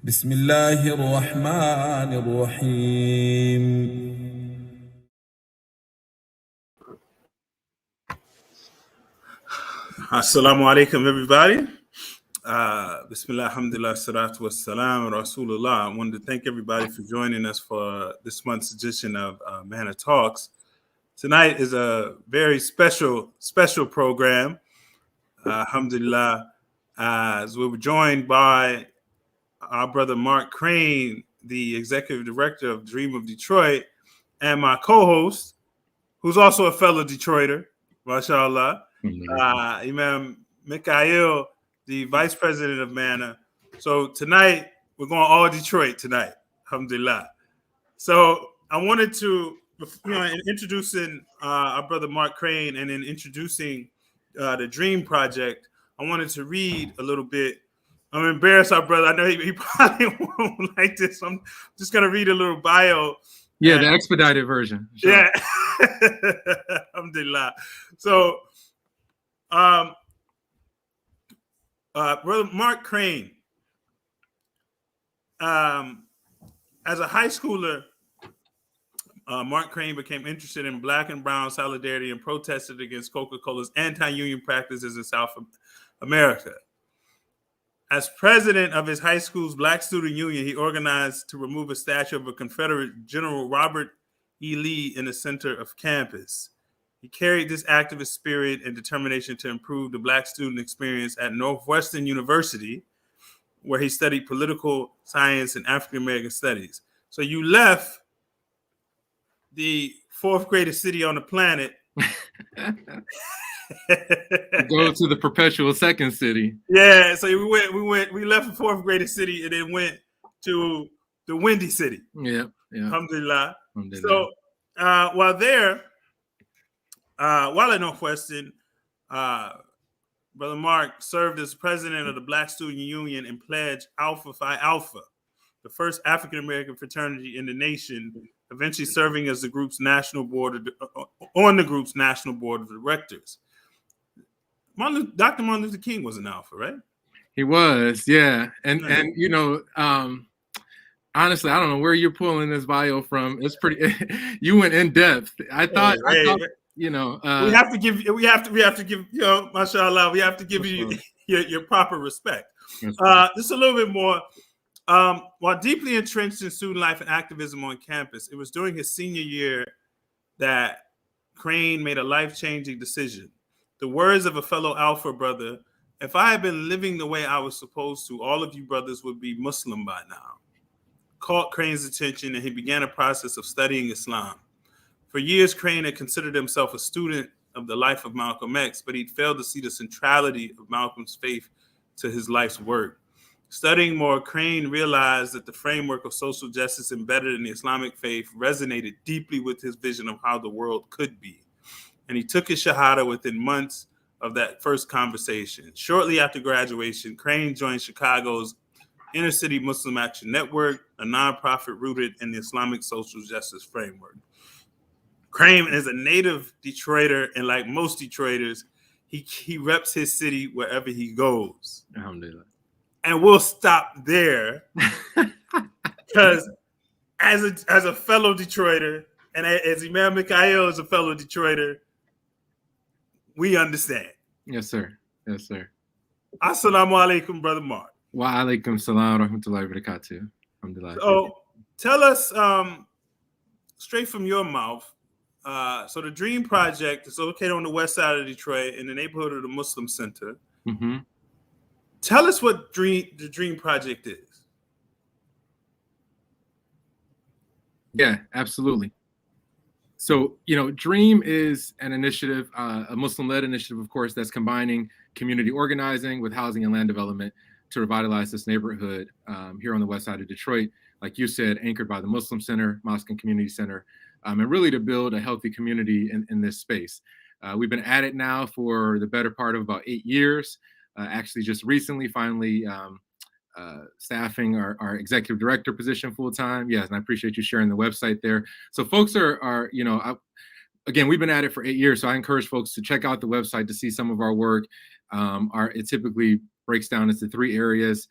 بسم الله الرحمن الرحيم. Assalamu alaikum, everybody. Bismillah, alhamdulillah, salatu wassalam, Rasulullah. I wanted to thank everybody for joining us for this month's edition of Manna Talks. Tonight is a very special program. Alhamdulillah, as we were joined by our brother Mark Crain, the executive director of Dream of Detroit, and my co-host, who's also a fellow Detroiter, mashallah, Imam Mika'il, the vice president of Manna. So tonight, we're going all Detroit tonight, alhamdulillah. So I wanted to, in introducing our brother Mark Crain and in introducing the Dream Project, I wanted to read a little bit. I'm embarrassed, our brother. I know he probably won't like this. I'm just going to read a little bio. Yeah, the expedited version. Sure. Yeah. Alhamdulillah. So, brother Mark Crain, as a high schooler, Mark Crain became interested in Black and Brown solidarity and protested against Coca-Cola's anti-union practices in South America. As president of his high school's Black Student Union, he organized to remove a statue of a Confederate General Robert E. Lee in the center of campus. He carried this activist spirit and determination to improve the Black student experience at Northwestern University, where he studied political science and African American studies. So you left the fourth greatest city on the planet. Go to the perpetual second city. Yeah, so we left the fourth greatest city and then went to the Windy City. Yeah. Alhamdulillah. So while at Northwestern, Brother Mark served as president of the Black Student Union and pledged Alpha Phi Alpha, the first African American fraternity in the nation, eventually serving as the group's national board on the group's national board of directors. Dr. Martin Luther King was an Alpha, right? He was, yeah. And you know, honestly, I don't know where you're pulling this bio from. It's pretty. You went in depth. I thought, you know, we have to give you know, mashallah, we have to give you your proper respect. Just a little bit more. While deeply entrenched in student life and activism on campus, it was during his senior year that Crain made a life-changing decision. The words of a fellow Alpha brother: "If I had been living the way I was supposed to, all of you brothers would be Muslim by now," caught Crain's attention, and he began a process of studying Islam. For years, Crain had considered himself a student of the life of Malcolm X, but he'd failed to see the centrality of Malcolm's faith to his life's work. Studying more, Crain realized that the framework of social justice embedded in the Islamic faith resonated deeply with his vision of how the world could be. And he took his Shahada within months of that first conversation. Shortly after graduation, Crain joined Chicago's Inner City Muslim Action Network, a nonprofit rooted in the Islamic social justice framework. Crain is a native Detroiter, and like most Detroiters, he reps his city wherever he goes. Alhamdulillah. And we'll stop there because as a fellow Detroiter, and as Imam Mikhail is a fellow Detroiter, we understand. Yes, sir. Yes, sir. Assalamu alaikum, Brother Mark. Wa alaikum salam wa rahmatullahi wa barakatuh. Alhamdulillah. So tell us straight from your mouth. So the Dream Project is located on the west side of Detroit in the neighborhood of the Muslim Center. Mm-hmm. Tell us what the Dream Project is. Yeah, absolutely. So, you know, Dream is an initiative, a Muslim-led initiative, of course, that's combining community organizing with housing and land development to revitalize this neighborhood here on the west side of Detroit. Like you said, anchored by the Muslim Center, Mosque and Community Center, and really to build a healthy community in this space. We've been at it now for the better part of about 8 years. Actually, just recently, finally staffing our executive director position full time. Yes, and I appreciate you sharing the website there. So folks are you know, again, we've been at it for 8 years, so I encourage folks to check out the website to see some of our work. It typically breaks down into 3 areas: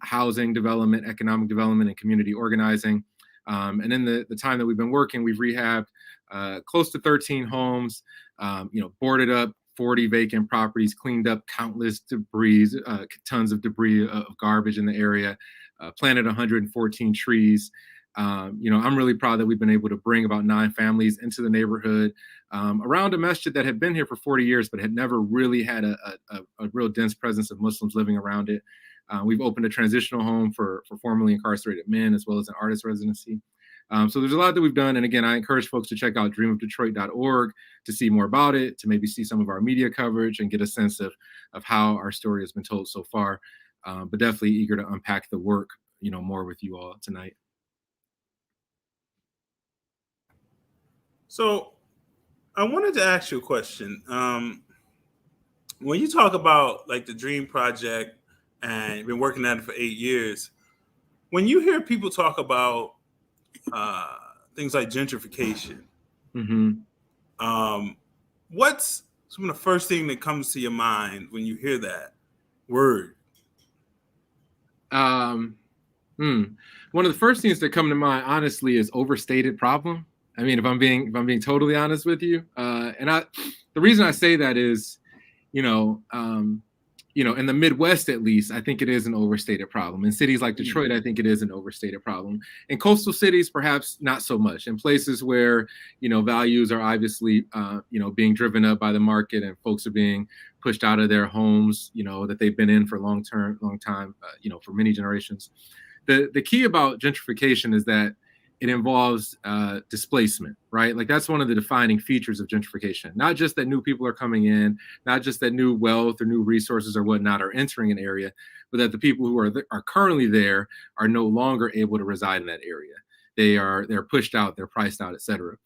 housing development, economic development, and community organizing. And in the time that we've been working, we've rehabbed close to 13 homes, boarded up 40 vacant properties, cleaned up countless debris, tons of debris of garbage in the area, planted 114 trees. I'm really proud that we've been able to bring about 9 families into the neighborhood around a masjid that had been here for 40 years, but had never really had a real dense presence of Muslims living around it. We've opened a transitional home for formerly incarcerated men, as well as an artist residency. So there's a lot that we've done. And again, I encourage folks to check out dreamofdetroit.org to see more about it, to maybe see some of our media coverage and get a sense of how our story has been told so far. But definitely eager to unpack the work, more with you all tonight. So I wanted to ask you a question. When you talk about like the Dream Project and you've been working at it for 8 years, when you hear people talk about things like gentrification, what's some of the first thing that comes to your mind when you hear that word? One of the first things that come to mind, honestly, is overstated problem. I mean, if I'm being totally honest with you, the reason I say that is, in the Midwest, at least, I think it is an overstated problem. In cities like Detroit, I think it is an overstated problem. In coastal cities, perhaps not so much. In places where, values are obviously, being driven up by the market and folks are being pushed out of their homes, that they've been in for a long time, for many generations. The key about gentrification is that it involves displacement, right? Like that's one of the defining features of gentrification. Not just that new people are coming in, not just that new wealth or new resources or whatnot are entering an area, but that the people who are currently there are no longer able to reside in that area. They're pushed out, they're priced out, et cetera.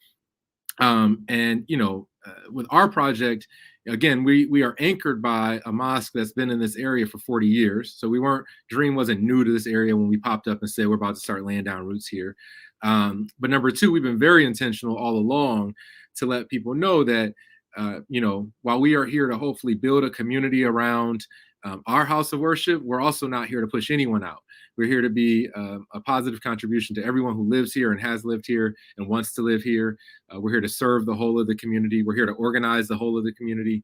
With our project, again, we are anchored by a mosque that's been in this area for 40 years. So Dream wasn't new to this age when we popped up and said, we're about to start laying down roots here. But number 2, we've been very intentional all along to let people know that, while we are here to hopefully build a community around our house of worship, we're also not here to push anyone out. We're here to be a positive contribution to everyone who lives here and has lived here and wants to live here. We're here to serve the whole of the community. We're here to organize the whole of the community.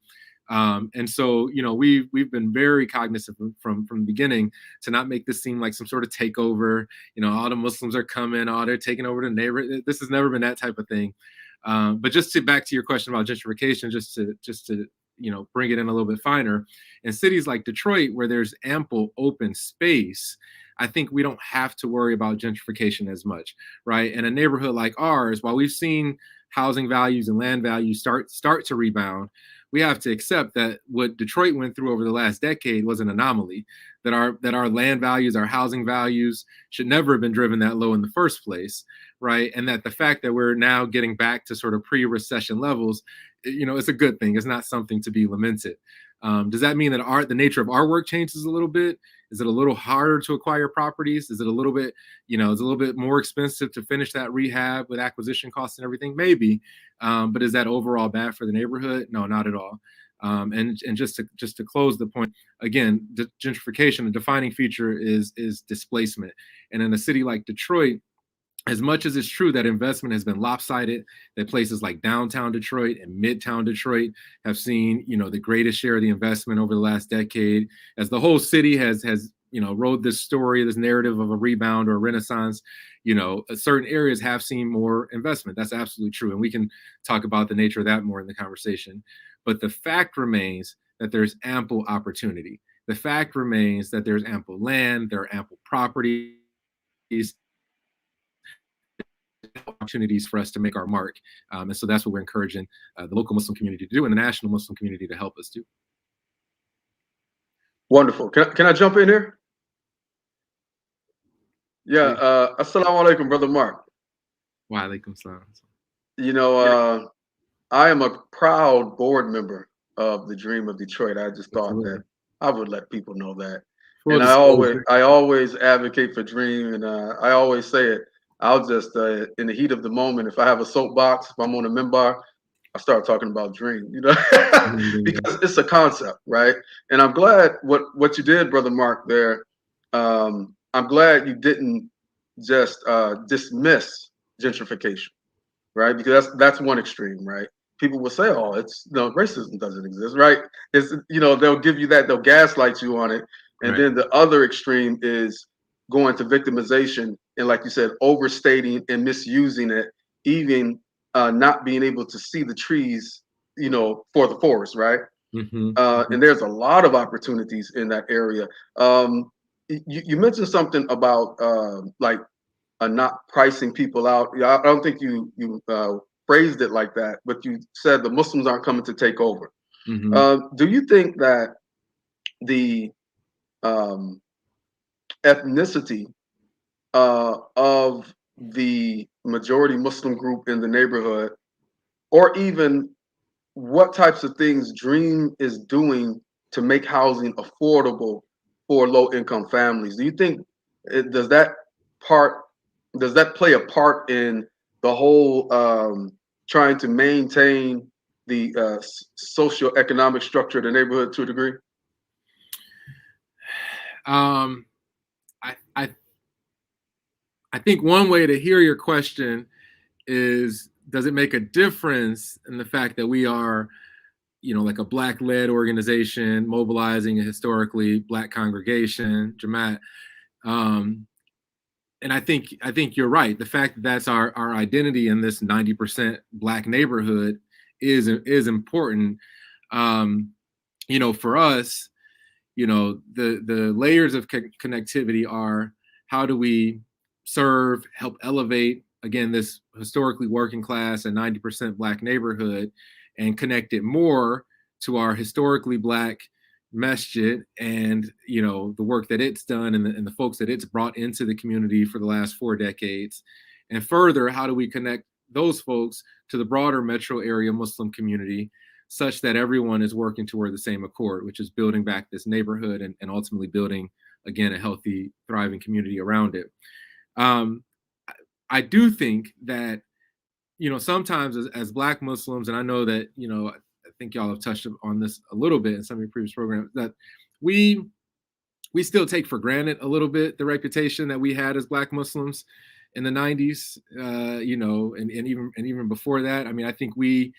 And so, we've been very cognizant from the beginning to not make this seem like some sort of takeover. All the Muslims are coming, they're taking over the neighborhood. This has never been that type of thing. But back to your question about gentrification, just to bring it in a little bit finer. In cities like Detroit, where there's ample open space, I think we don't have to worry about gentrification as much, right? In a neighborhood like ours, while we've seen housing values and land values start to rebound, we have to accept that what Detroit went through over the last decade was an anomaly, that our land values, our housing values should never have been driven that low in the first place, right? And that the fact that we're now getting back to sort of pre-recession levels, it's a good thing. It's not something to be lamented. Does that mean that the nature of our work changes a little bit? Is it a little harder to acquire properties? Is it a little bit, it's a little bit more expensive to finish that rehab with acquisition costs and everything? Maybe. But is that overall bad for the neighborhood? No, not at all. And just to close the point, again, gentrification, a defining feature is displacement. And in a city like Detroit, as much as it's true that investment has been lopsided, that places like downtown Detroit and midtown Detroit have seen, the greatest share of the investment over the last decade, as the whole city has rode this story, this narrative of a rebound or a renaissance, certain areas have seen more investment. That's absolutely true. And we can talk about the nature of that more in the conversation. But the fact remains that there's ample opportunity. The fact remains that there's ample land, there are ample properties, opportunities for us to make our mark. And so that's what we're encouraging the local Muslim community to do and the national Muslim community to help us do. Wonderful. Can I jump in here? Yeah. Assalamu alaikum, Brother Mark. Wa alaikum salam. I am a proud board member of the Dream of Detroit. I just thought that I would let people know that. And I always advocate for Dream, and I always say it. I'll just, in the heat of the moment, if I have a soapbox, if I'm on a minbar, I started talking about dream, because it's a concept, right? And I'm glad what you did, Brother Mark, there. I'm glad you didn't just dismiss gentrification, right? Because that's one extreme, right? People will say, "Oh, it's racism doesn't exist," right? It's they'll give you that, they'll gaslight you on it, and Right. then the other extreme is going to victimization and, like you said, overstating and misusing it, even not being able to see the trees, for the forest, right? And there's a lot of opportunities in that area. You mentioned something about like not pricing people out. I don't think you phrased it like that, but you said the Muslims aren't coming to take over. Do you think that the ethnicity of the majority Muslim group in the neighborhood, or even what types of things Dream is doing to make housing affordable for low-income families, do you think does that play a part in the whole trying to maintain the socioeconomic structure of the neighborhood to a degree? I think one way to hear your question is, does it make a difference in the fact that we are, like a Black-led organization mobilizing a historically Black congregation, Jamaat? And I think you're right. The fact that that's our identity in this 90% Black neighborhood is important. For us, the layers of connectivity are, how do we serve, help elevate, again, this historically working class and 90% Black neighborhood, and connect it more to our historically Black masjid and the work that it's done and the folks that it's brought into the community for the last 4 decades. And further, how do we connect those folks to the broader metro area Muslim community, such that everyone is working toward the same accord, which is building back this neighborhood and ultimately building, again, a healthy, thriving community around it. I do think that, sometimes as Black Muslims, and I know that, I think y'all have touched on this a little bit in some of your previous programs, that we still take for granted a little bit the reputation that we had as Black Muslims in the 90s, and even before that. I mean, I think we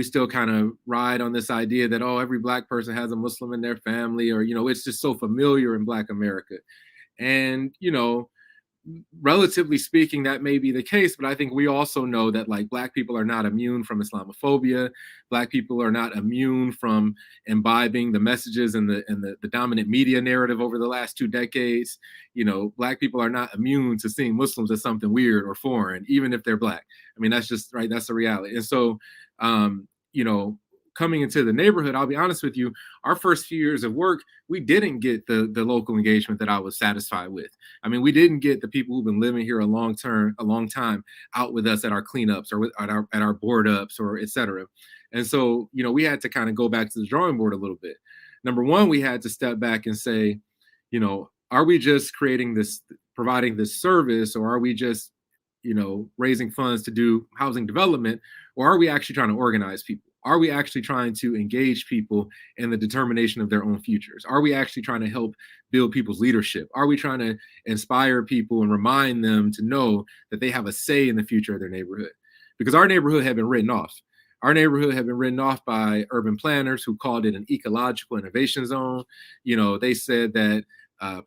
still kind of ride on this idea that, oh, every Black person has a Muslim in their family, or, it's just so familiar in Black America. And, relatively speaking, that may be the case, but I think we also know that, like, Black people are not immune from Islamophobia. Black people are not immune from imbibing the messages and the dominant media narrative over the last 2 decades. Black people are not immune to seeing Muslims as something weird or foreign, even if they're Black. I mean, that's just right. That's the reality. And so, coming into the neighborhood, I'll be honest with you, our first few years of work, we didn't get the local engagement that I was satisfied with. I mean, we didn't get the people who've been living here a long time out with us at our cleanups or at our board ups or et cetera. And so, we had to kind of go back to the drawing board a little bit. Number one, we had to step back and say, are we just providing this service, or are we just, raising funds to do housing development, or are we actually trying to organize people? Are we actually trying to engage people in the determination of their own futures? Are we actually trying to help build people's leadership? Are we trying to inspire people and remind them to know that they have a say in the future of their neighborhood? Because our neighborhood had been written off. Our neighborhood had been written off by urban planners who called it an ecological innovation zone. They said that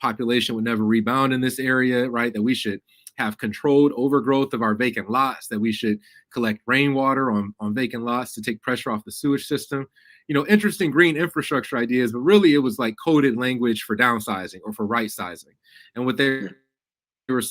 population would never rebound in this area, right? That we should have controlled overgrowth of our vacant lots, that we should collect rainwater on vacant lots to take pressure off the sewage system. Interesting green infrastructure ideas, but really it was like coded language for downsizing or for right sizing. And what they were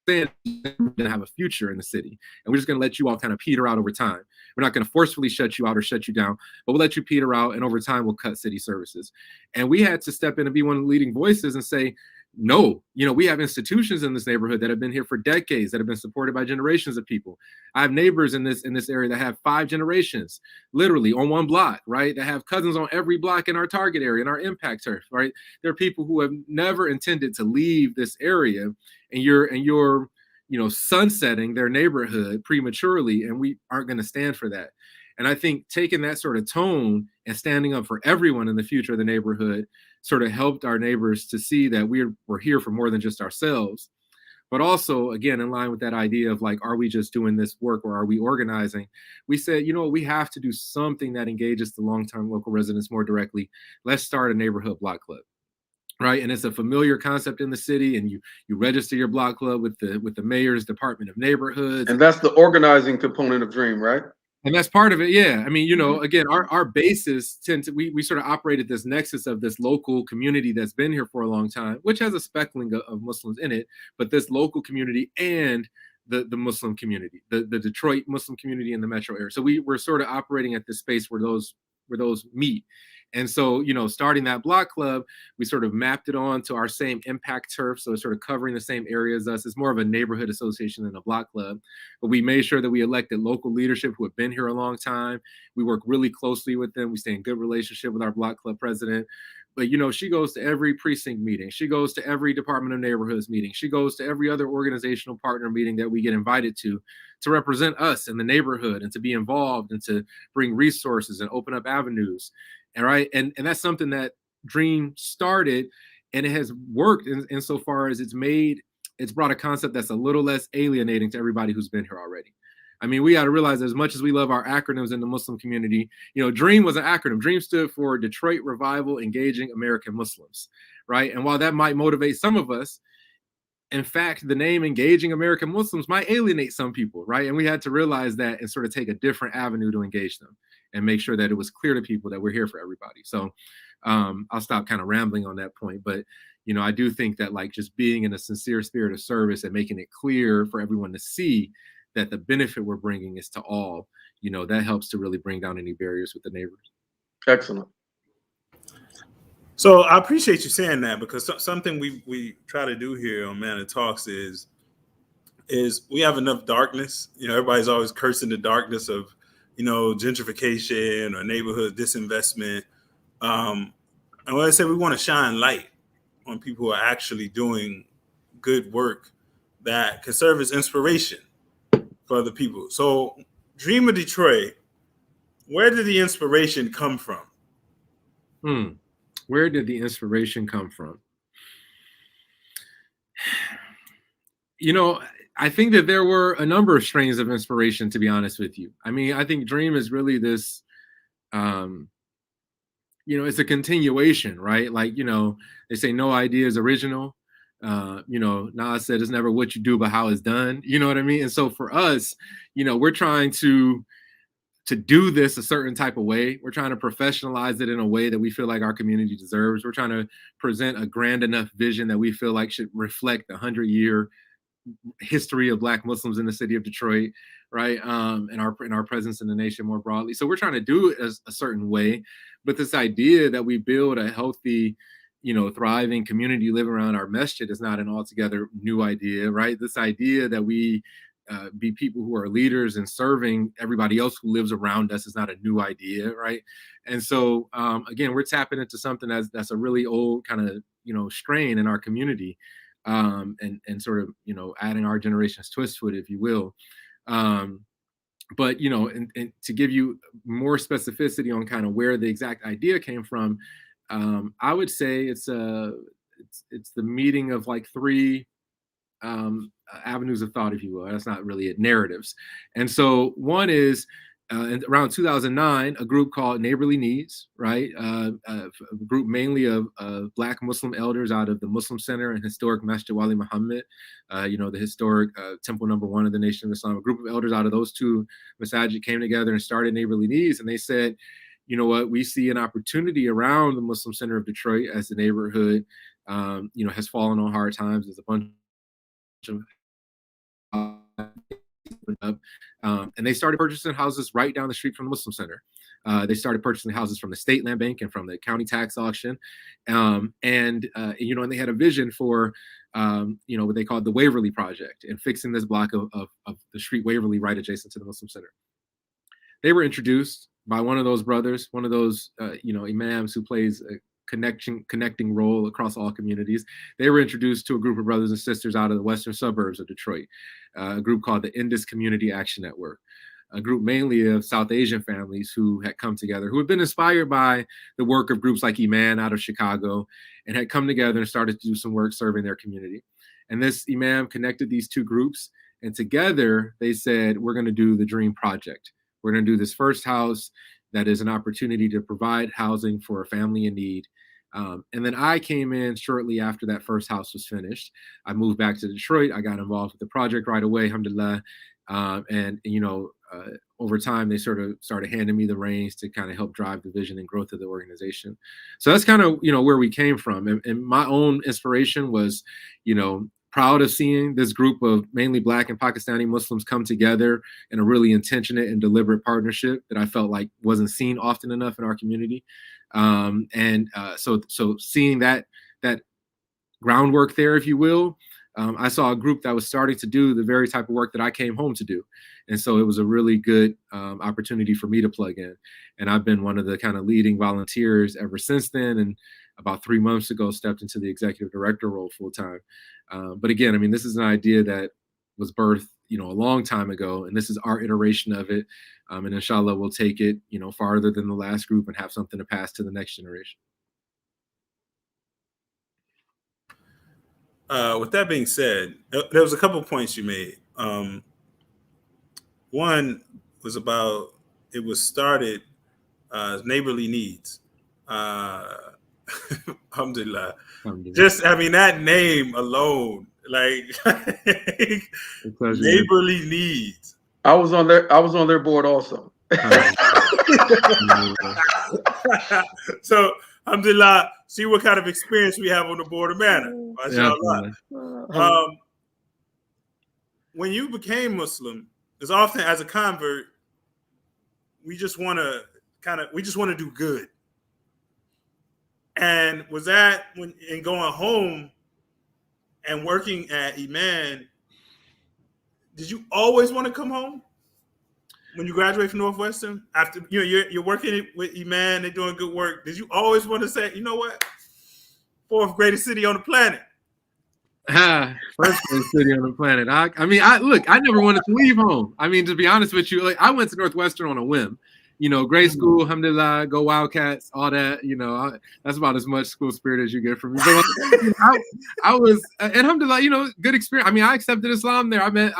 saying, we're going to have a future in the city, and we're just going to let you all kind of peter out over time. We're not going to forcefully shut you out or shut you down, but we'll let you peter out, and over time we'll cut city services. And we had to step in and be one of the leading voices and say, no, we have institutions in this neighborhood that have been here for decades, that have been supported by generations of people. I have neighbors in this area that have 5 generations, literally on one block, right? That have cousins on every block in our target area, in our impact turf, right? There are people who have never intended to leave this area, and you're sunsetting their neighborhood prematurely, and we aren't going to stand for that. And I think taking that sort of tone and standing up for everyone in the future of the neighborhood sort of helped our neighbors to see that we're here for more than just ourselves. But also, again, in line with that idea of like, are we just doing this work or are we organizing? We said, we have to do something that engages the long-term local residents more directly. Let's start a neighborhood block club. Right. And it's a familiar concept in the city, and you register your block club with the mayor's Department of Neighborhoods. And that's the organizing component of Dream, right? And that's part of it. Yeah. I mean, again, our bases we sort of operate at this nexus of this local community that's been here for a long time, which has a speckling of Muslims in it, but this local community and the Muslim community, the Detroit Muslim community in the metro area. So we're sort of operating at this space where those meet. And so, starting that block club, we sort of mapped it on to our same impact turf. So it's sort of covering the same area as us. It's more of a neighborhood association than a block club. But we made sure that we elected local leadership who have been here a long time. We work really closely with them. We stay in good relationship with our block club president. But, she goes to every precinct meeting. She goes to every Department of Neighborhoods meeting. She goes to every other organizational partner meeting that we get invited to represent us in the neighborhood and to be involved and to bring resources and open up avenues. And right. And that's something that Dream started, and it has worked insofar as it's brought a concept that's a little less alienating to everybody who's been here already. I mean, we got to realize, as much as we love our acronyms in the Muslim community, Dream was an acronym. Dream stood for Detroit Revival Engaging American Muslims, right? And while that might motivate some of us, in fact, the name Engaging American Muslims might alienate some people, right? And we had to realize that and sort of take a different avenue to engage them and make sure that it was clear to people that we're here for everybody. So I'll stop kind of rambling on that point. But, I do think that like just being in a sincere spirit of service and making it clear for everyone to see that the benefit we're bringing is to all, that helps to really bring down any barriers with the neighbors. Excellent. So I appreciate you saying that, because something we try to do here on Man of Talks is we have enough darkness. Everybody's always cursing the darkness of, gentrification or neighborhood disinvestment. And when I say we want to shine light on people who are actually doing good work that can serve as inspiration for other people. So Dream of Detroit, where did the inspiration come from? Where did the inspiration come from? I think that there were a number of strains of inspiration, to be honest with you. I mean, I think Dream is really this, it's a continuation, right? Like, they say no idea is original. Nas said it's never what you do, but how it's done. You know what I mean? And so for us, we're trying to do this a certain type of way. We're trying to professionalize it in a way that we feel like our community deserves. We're trying to present a grand enough vision that we feel like should reflect the 100-year history of Black Muslims in the city of Detroit, right? And our presence in the nation more broadly. So we're trying to do it as a certain way, but this idea that we build a healthy, thriving community living around our masjid is not an altogether new idea, right? This idea that we be people who are leaders and serving everybody else who lives around us is not a new idea, right? And so again, we're tapping into something that's a really old kind of strain in our community. And sort of, adding our generation's twist to it, if you will. But, and to give you more specificity on kind of where the exact idea came from, I would say it's the meeting of like three avenues of thought, if you will. That's not really it, narratives. And so one is, around 2009, a group called Neighborly Needs, right? A group mainly of Black Muslim elders out of the Muslim Center and historic Masjid Wali Muhammad, the historic temple number 1 of the Nation of Islam. A group of elders out of those two masajid came together and started Neighborly Needs. And they said, you know what, we see an opportunity around the Muslim Center of Detroit as the neighborhood, has fallen on hard times. There's a bunch of and they started purchasing houses right down the street from the Muslim Center. They started purchasing houses from the state land bank and from the county tax auction. And they had a vision for, what they called the Waverly Project and fixing this block of the street Waverly right adjacent to the Muslim Center. They were introduced by one of those brothers, one of those, imams who plays connecting role across all communities. They were introduced to a group of brothers and sisters out of the western suburbs of Detroit, a group called the Indus Community Action Network, a group mainly of South Asian families who had come together, who had been inspired by the work of groups like Imam out of Chicago, and had come together and started to do some work serving their community. And this Imam connected these two groups, and together they said, we're going to do the Dream Project. We're going to do this first house that is an opportunity to provide housing for a family in need. And then I came in shortly after that first house was finished. I moved back to Detroit. I got involved with the project right away, alhamdulillah. And over time, they sort of started handing me the reins to kind of help drive the vision and growth of the organization. So that's kind of, where we came from. And my own inspiration was, proud of seeing this group of mainly Black and Pakistani Muslims come together in a really intentional and deliberate partnership that I felt like wasn't seen often enough in our community. So seeing that groundwork there, if you will, I saw a group that was starting to do the very type of work that I came home to do. And so it was a really good opportunity for me to plug in. And I've been one of the kind of leading volunteers ever since then. And about 3 months ago, stepped into the executive director role full time. But again, I mean, this is an idea that was birthed, a long time ago, and this is our iteration of it. And inshallah, we'll take it, farther than the last group and have something to pass to the next generation. With that being said, there was a couple of points you made. One was about it was started neighborly needs. Alhamdulillah. Just, that name alone, like neighborly needs. I was on their board also. So, alhamdulillah, see what kind of experience we have on the board of manor. When you became Muslim, as often as a convert, we just want to do good. And was that in going home and working at Iman, did you always want to come home when you graduate from Northwestern? After you're working with Iman, they're doing good work. Did you always want to say, what, fourth greatest city on the planet? First greatest city on the planet. I never wanted to leave home. To be honest with you, I went to Northwestern on a whim. Great school, alhamdulillah, go Wildcats, all that, that's about as much school spirit as you get from me. But I was, and alhamdulillah, good experience. I accepted Islam there. I met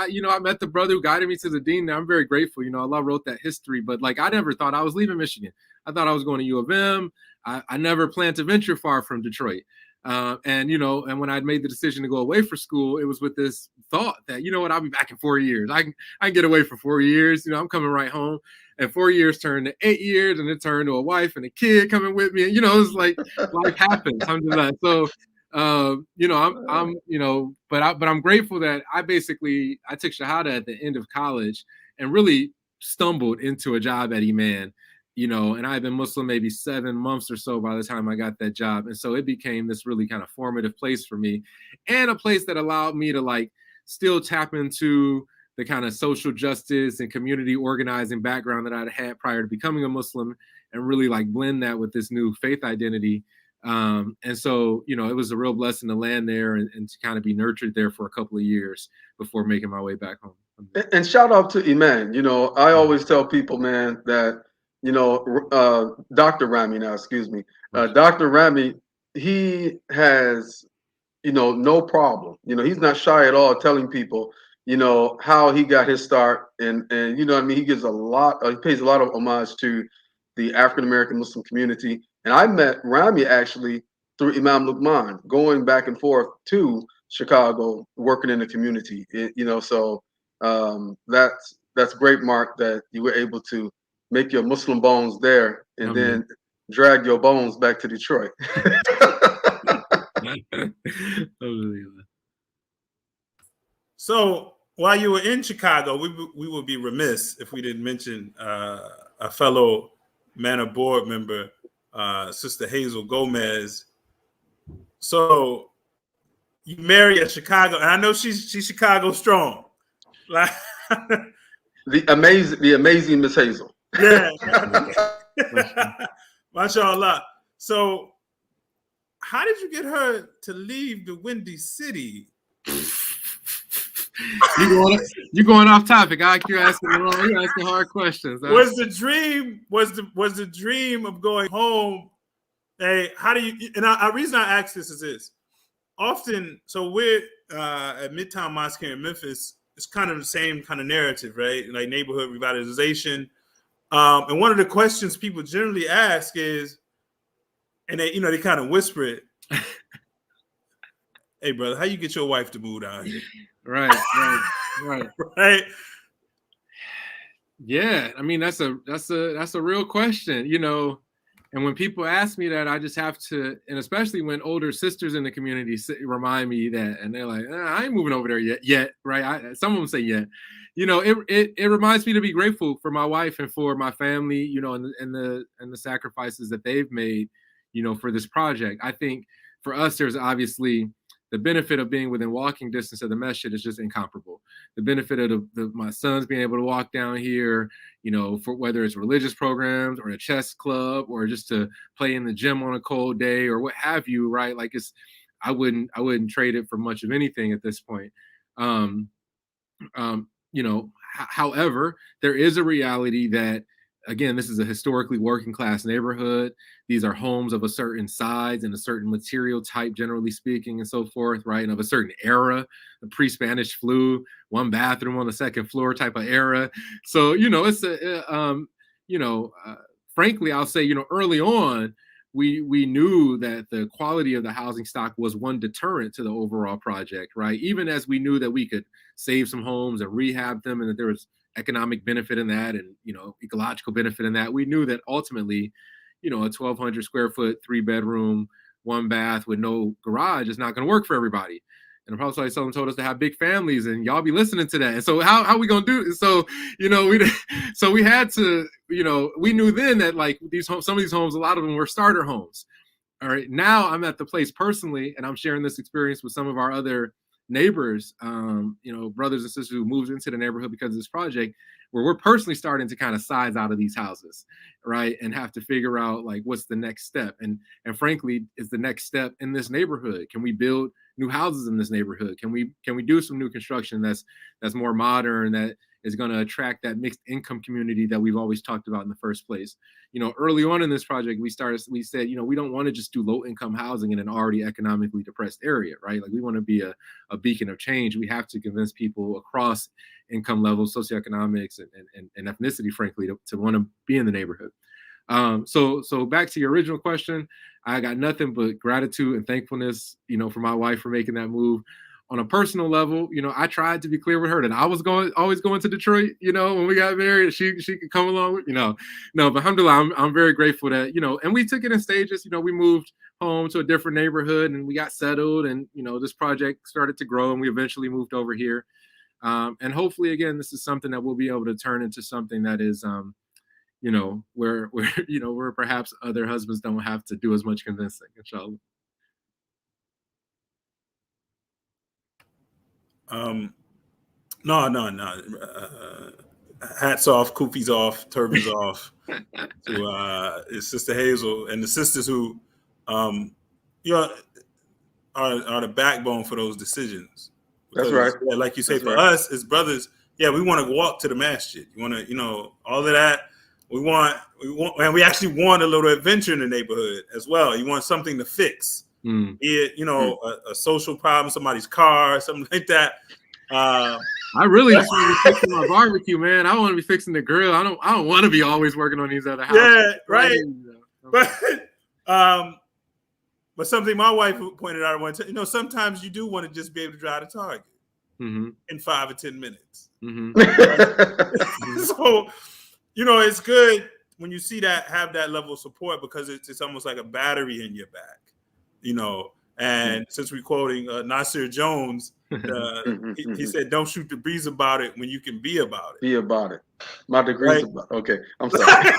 the brother who guided me to the deen there. I'm very grateful. Allah wrote that history, but I never thought I was leaving Michigan. I thought I was going to U of M. I never planned to venture far from Detroit. And when I'd made the decision to go away for school, it was with this thought that, I'll be back in 4 years. I can get away for 4 years. I'm coming right home. And 4 years turned to 8 years, and it turned to a wife and a kid coming with me. And, it's like life happens. Alhamdulillah. So, but I'm grateful that I took Shahada at the end of college and really stumbled into a job at Iman. And I had been Muslim maybe 7 months or so by the time I got that job. And so it became this really kind of formative place for me, and a place that allowed me to still tap into the kind of social justice and community organizing background that I'd had prior to becoming a Muslim, and really blend that with this new faith identity. And so, it was a real blessing to land there and to kind of be nurtured there for a couple of years before making my way back home. And shout out to Iman. I always tell people, man, that Dr. Rami now, excuse me. Dr. Rami, he has, no problem. He's not shy at all telling people, how he got his start. And he gives he pays a lot of homage to the African-American Muslim community. And I met Rami actually through Imam Luqman, going back and forth to Chicago, working in the community. So that's great, Mark, that you were able to make your Muslim bones there and then drag your bones back to Detroit. So while you were in Chicago, we would be remiss if we didn't mention a fellow Manor board member, Sister Hazel Gomez. So you marry a Chicago, and I know she's Chicago strong. The amazing Miss Hazel. Yeah. MashaAllah. So how did you get her to leave the Windy City? You going off topic. You're asking hard questions. Huh? Was the dream of going home? Hey, how do you? And the reason I ask this is this: often, so we're at Midtown Mosque here in Memphis. It's kind of the same kind of narrative, right? Like neighborhood revitalization. And one of the questions people generally ask is, and they kind of whisper it. Hey, brother, how you get your wife to move down here? Right. Right. Yeah, I mean that's a real question, And when people ask me that, I just have to, and especially when older sisters in the community remind me that, and they're like, I ain't moving over there yet, right? Some of them say yet. It reminds me to be grateful for my wife and for my family, and the sacrifices that they've made, for this project. I think for us, there's obviously the benefit of being within walking distance of the masjid is just incomparable. The benefit of my sons being able to walk down here, for whether it's religious programs or a chess club or just to play in the gym on a cold day or what have you, right? Like I wouldn't trade it for much of anything at this point. However, there is a reality that, again, this is a historically working class neighborhood. These are homes of a certain size and a certain material type, generally speaking, and so forth, right? And of a certain era, the pre-Spanish flu, one bathroom on the second floor type of era. So, it's frankly, I'll say, early on, we knew that the quality of the housing stock was one deterrent to the overall project, right? Even as we knew that we could save some homes and rehab them and that there was economic benefit in that and, ecological benefit in that. We knew that ultimately, a 1,200 square foot, 3-bedroom, 1 bath with no garage is not going to work for everybody. And the Prophet ﷺ told us to have big families, and y'all be listening to that. And so how we going to do it? So, we had to, we knew then that like some of these homes, a lot of them were starter homes. All right. Now I'm at the place personally, and I'm sharing this experience with some of our other neighbors, brothers and sisters who moved into the neighborhood because of this project, where we're personally starting to kind of size out of these houses, right? And have to figure out like what's the next step. And frankly, is the next step in this neighborhood? Can we build new houses in this neighborhood? Can we do some new construction that's more modern, that is going to attract that mixed income community that we've always talked about in the first place? Early on in this project, we said, we don't want to just do low income housing in an already economically depressed area, right? Like we want to be a beacon of change. We have to convince people across income levels, socioeconomics, and ethnicity, frankly, to want to be in the neighborhood. So back to your original question, I got nothing but gratitude and thankfulness, for my wife for making that move. On a personal level, I tried to be clear with her that I was always going to Detroit, when we got married, she could come along with, no, but alhamdulillah, I'm very grateful that, and we took it in stages, we moved home to a different neighborhood and we got settled and, this project started to grow and we eventually moved over here. And hopefully, again, this is something that we'll be able to turn into something that is, where perhaps other husbands don't have to do as much convincing, inshallah. No. Hats off, kufis off, turbans off to his sister Hazel and the sisters who, are the backbone for those decisions. Because, that's right. Yeah, like you say, that's for right. us as brothers, we want to walk to the masjid. You want to, all of that. We want, and we actually want a little adventure in the neighborhood as well. You want something to fix. Be it, a social problem, somebody's car, something like that. I really just want to be fixing my barbecue, man. I want to be fixing the grill. I don't want to be always working on these other houses. Yeah, right. But something my wife pointed out one time, sometimes you do want to just be able to drive to Target in 5 or 10 minutes. So, it's good when you see that, have that level of support, because it's almost like a battery in your back. And since we're quoting Nasir Jones, he said, "Don't shoot the breeze about it when you can be about it." Be about it. My degree's about. Okay, I'm sorry.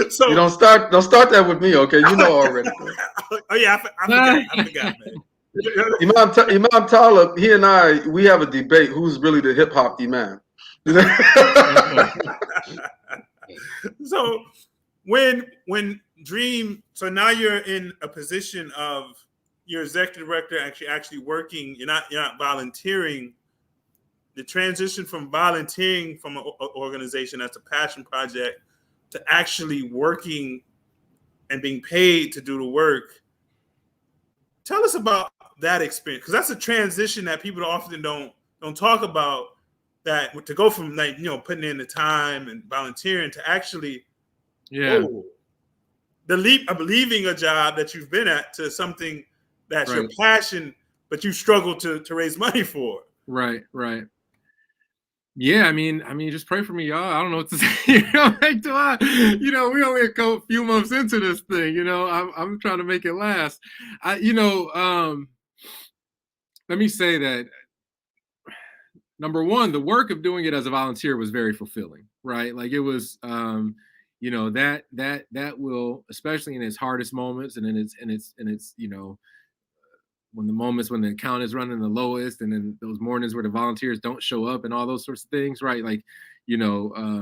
So you don't start that with me, okay? You know already. Oh yeah, I forgot, man. Imam Talib, he and I, we have a debate who's really the hip hop imam. So when Dream, so now you're in a position of you're executive director, actually working. You're not volunteering. The transition from volunteering from an organization that's a passion project to actually working and being paid to do the work. Tell us about that experience, because that's a transition that people often don't talk about. That to go from putting in the time and volunteering to actually the leap of leaving a job that you've been at to something that's your passion, but you struggle to raise money for. Right. Yeah, I mean, just pray for me, y'all. I don't know what to say. We only a few months into this thing. I'm trying to make it last. Let me say that. Number one, the work of doing it as a volunteer was very fulfilling, right? Like it was, that will, especially in its hardest moments and in its when the moments when the account is running the lowest, and then those mornings where the volunteers don't show up and all those sorts of things, right? Like, you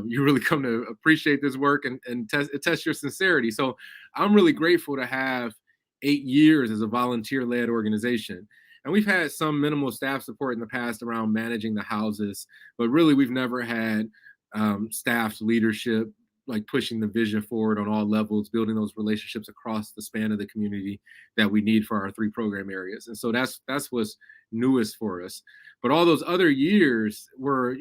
really come to appreciate this work and test your sincerity. So I'm really grateful to have 8 years as a volunteer-led organization. And we've had some minimal staff support in the past around managing the houses, but really we've never had staff leadership, like pushing the vision forward on all levels, building those relationships across the span of the community that we need for our 3 program areas. And so that's what's newest for us. But all those other years were,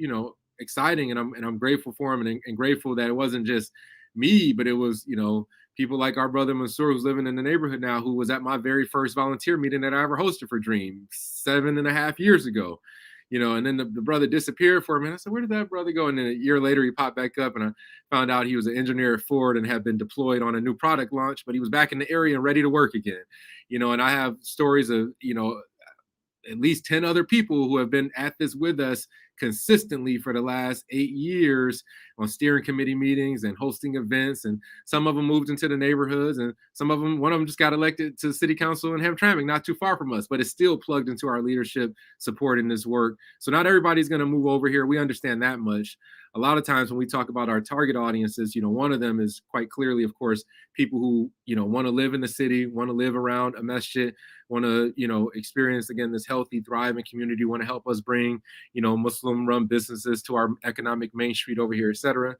exciting, and I'm grateful for them, and grateful that it wasn't just me, but it was, people like our brother Mansour, who's living in the neighborhood now, who was at my very first volunteer meeting that I ever hosted for Dream 7.5 years ago. And then the brother disappeared for a minute. I said, where did that brother go? And then a year later, he popped back up, and I found out he was an engineer at Ford and had been deployed on a new product launch, but he was back in the area and ready to work again. And I have stories of, at least 10 other people who have been at this with us consistently for the last 8 years on steering committee meetings and hosting events. And some of them moved into the neighborhoods, and one of them just got elected to city council in Hamtramck, not too far from us, but it's still plugged into our leadership supporting this work. So not everybody's going to move over here. We understand that much. A lot of times when we talk about our target audiences, one of them is quite clearly, of course, people who, want to live in the city, want to live around a masjid, want to, experience, again, this healthy, thriving community, want to help us bring, Muslim-run businesses to our economic main street over here, et cetera.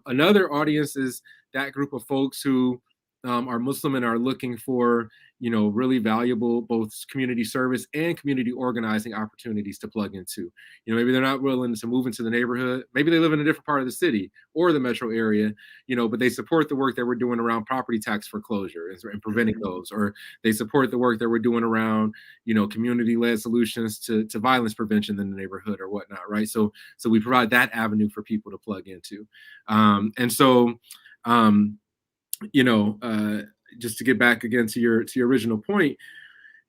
Another audience is that group of folks who are Muslim and are looking for, really valuable both community service and community organizing opportunities to plug into. Maybe they're not willing to move into the neighborhood. Maybe they live in a different part of the city or the metro area, but they support the work that we're doing around property tax foreclosure and preventing those, or they support the work that we're doing around, community-led solutions to violence prevention in the neighborhood or whatnot, right? So we provide that avenue for people to plug into. Just to get back again to your original point,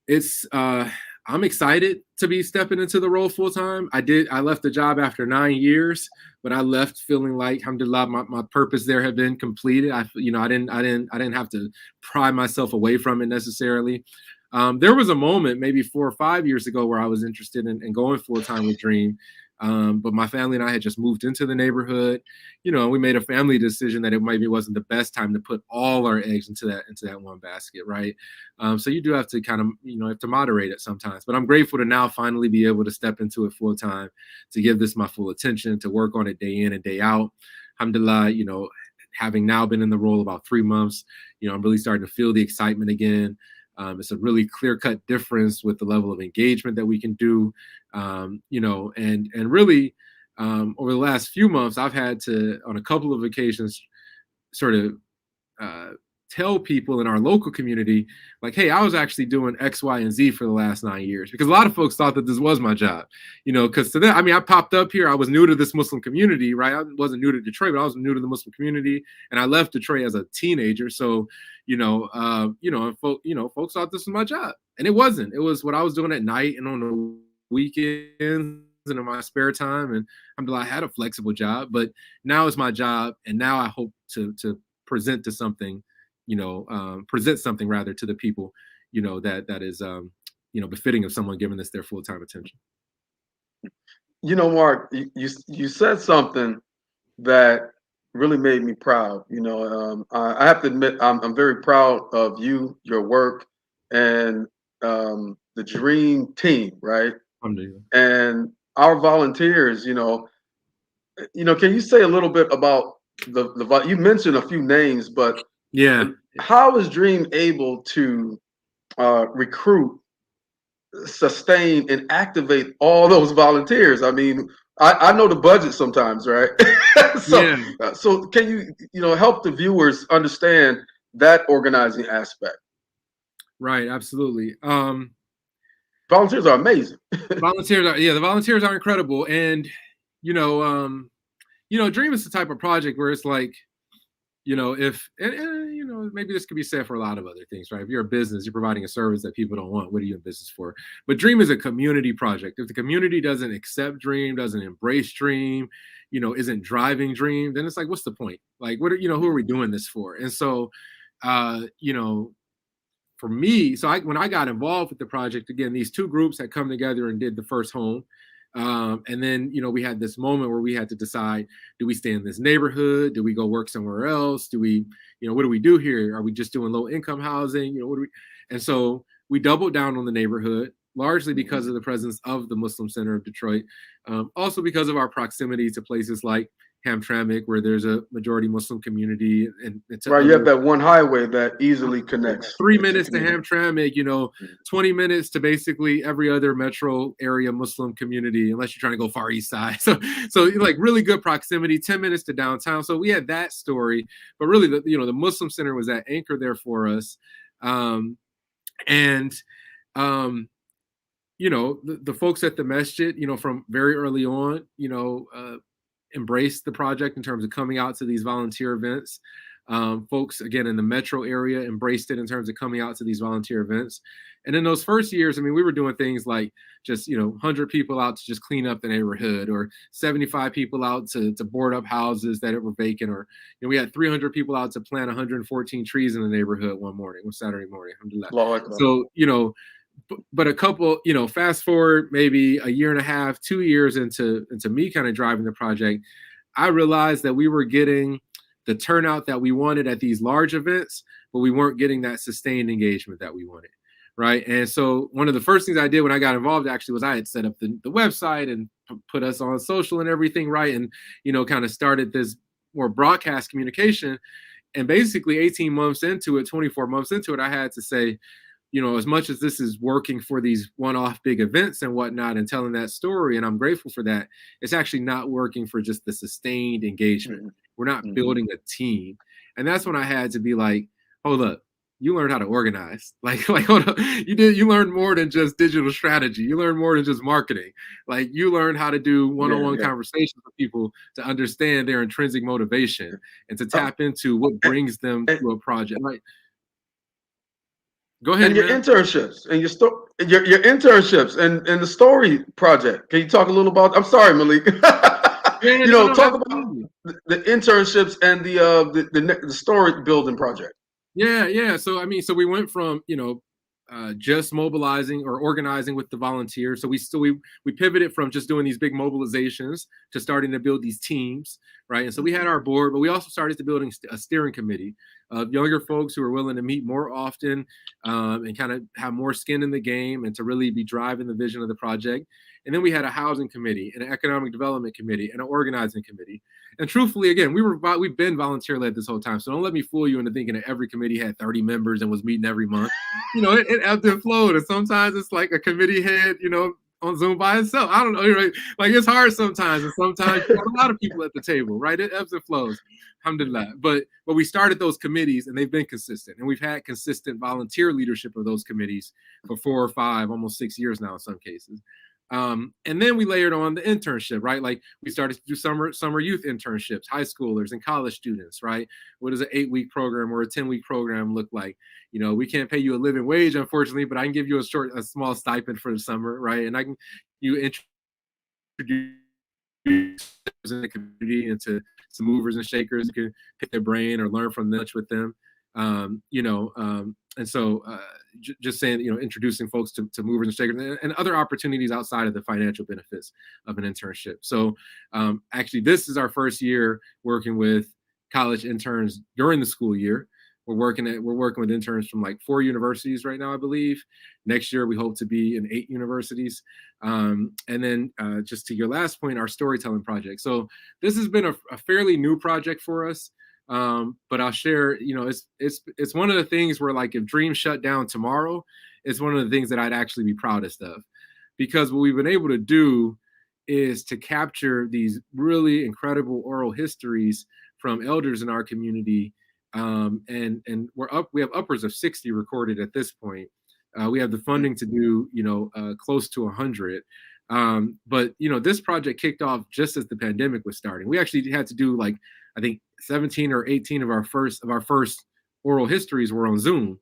it's I'm excited to be stepping into the role full time. I left the job after 9 years, but I left feeling like, alhamdulillah, my purpose there had been completed. I didn't have to pry myself away from it necessarily. There was a moment maybe 4 or 5 years ago where I was interested in going full time with Dream. But my family and I had just moved into the neighborhood, and we made a family decision that it maybe wasn't the best time to put all our eggs into that one basket, right? So you do have to kind of, have to moderate it sometimes. But I'm grateful to now finally be able to step into it full time, to give this my full attention, to work on it day in and day out. Alhamdulillah, having now been in the role about 3 months, I'm really starting to feel the excitement again. It's a really clear-cut difference with the level of engagement that we can do, and really over the last few months, I've had to, on a couple of occasions, sort of tell people in our local community, like, hey, I was actually doing X, Y, and Z for the last 9 years, because a lot of folks thought that this was my job, because to them, I popped up here, I was new to this Muslim community, right? I wasn't new to Detroit, but I was new to the Muslim community, and I left Detroit as a teenager. So, folks thought this was my job, and it wasn't. It was what I was doing at night and on the weekends and in my spare time, and alhamdulillah, I had a flexible job, but now it's my job, and now I hope to present something rather to the people, that is, befitting of someone giving this their full-time attention. Mark, you said something that really made me proud. You know, I have to admit, I'm very proud of you, your work, and the Dream team, right? Alhamdulillah. And our volunteers. Can you say a little bit about you mentioned a few names, but Yeah. how is Dream able to recruit, sustain, and activate all those volunteers? I mean, I know the budget sometimes, right? so, Yeah. so can you help the viewers understand that organizing aspect? Right. Absolutely. Volunteers are amazing. The volunteers are incredible. And, Dream is the type of project where it's like, if, maybe this could be said for a lot of other things, right? If you're a business, you're providing a service that people don't want, what are you in business for? But Dream is a community project. If the community doesn't accept Dream, doesn't embrace Dream, isn't driving Dream, then it's like, what's the point? Like, who are we doing this for? And so, for me, when I got involved with the project, again, these two groups had come together and did the first home. And then, we had this moment where we had to decide, do we stay in this neighborhood? Do we go work somewhere else? Do we, what do we do here? Are we just doing low income housing? And so we doubled down on the neighborhood, largely because of the presence of the Muslim Center of Detroit. Also because of our proximity to places like Hamtramck, where there's a majority Muslim community. And right, you have that one highway that easily connects. 3 minutes to Hamtramck, 20 minutes to basically every other metro area Muslim community, unless you're trying to go Far East Side. So like really good proximity, 10 minutes to downtown. So we had that story, but really the Muslim Center was that anchor there for us. The folks at the masjid, from very early on, embraced the project in terms of coming out to these volunteer events. Folks, again, in the metro area embraced it in terms of coming out to these volunteer events. And in those first years, I mean, we were doing things like just, 100 people out to just clean up the neighborhood, or 75 people out to board up houses that were vacant, or we had 300 people out to plant 114 trees in the neighborhood one Saturday morning. Alhamdulillah. So, but a couple, fast forward maybe a year and a half, 2 years into me kind of driving the project, I realized that we were getting the turnout that we wanted at these large events, but we weren't getting that sustained engagement that we wanted, right? And so one of the first things I did when I got involved actually was I had set up the website and put us on social and everything, right? And, kind of started this more broadcast communication. And basically 18 months into it, 24 months into it, I had to say, as much as this is working for these one-off big events and whatnot and telling that story, and I'm grateful for that, it's actually not working for just the sustained engagement. Mm-hmm. We're not building a team. And that's when I had to be like, hold up, you learned how to organize. Like hold up, you learned more than just digital strategy. You learned more than just marketing. Like you learned how to do one-on-one conversations with people to understand their intrinsic motivation and to tap into what brings them to a project. Like, go ahead. And your internships and your internships and the story project. Can you talk a little about? I'm sorry, Malik. Talk about the internships and the story building project. Yeah. So we went from just mobilizing or organizing with the volunteers. So we pivoted from just doing these big mobilizations to starting to build these teams, right? And so we had our board, but we also started to building a steering committee of younger folks who are willing to meet more often and kind of have more skin in the game and to really be driving the vision of the project. And then we had a housing committee and an economic development committee and an organizing committee. And truthfully, again, we've been volunteer-led this whole time. So don't let me fool you into thinking that every committee had 30 members and was meeting every month. It ebbed and flowed. And sometimes it's like a committee head, on Zoom by itself. I don't know. Right? Like it's hard sometimes. And sometimes you have a lot of people at the table, right? It ebbs and flows. Alhamdulillah. But we started those committees and they've been consistent. And we've had consistent volunteer leadership of those committees for 4 or 5, almost 6 years now in some cases. And then we layered on the internship, right? Like we started to do summer youth internships, high schoolers and college students, right? What does an 8-week program or a 10-week program look like? We can't pay you a living wage, unfortunately, but I can give you a small stipend for the summer, right? And I can introduce in the community into some movers and shakers who can pick their brain or learn from lunch with them. And so just saying, introducing folks to movers and shakers and other opportunities outside of the financial benefits of an internship. So actually, this is our first year working with college interns during the school year. We're working with interns from like 4 universities right now, I believe. Next year, we hope to be in 8 universities. And then just to your last point, our storytelling project. So this has been a fairly new project for us. But I'll share, it's one of the things where, like, if Dream shut down tomorrow, it's one of the things that I'd actually be proudest of, because what we've been able to do is to capture these really incredible oral histories from elders in our community. And we have upwards of 60 recorded at this point. We have the funding to do, close to 100. But this project kicked off just as the pandemic was starting. We actually had to do, like, I think 17 or 18 of our first oral histories were on Zoom.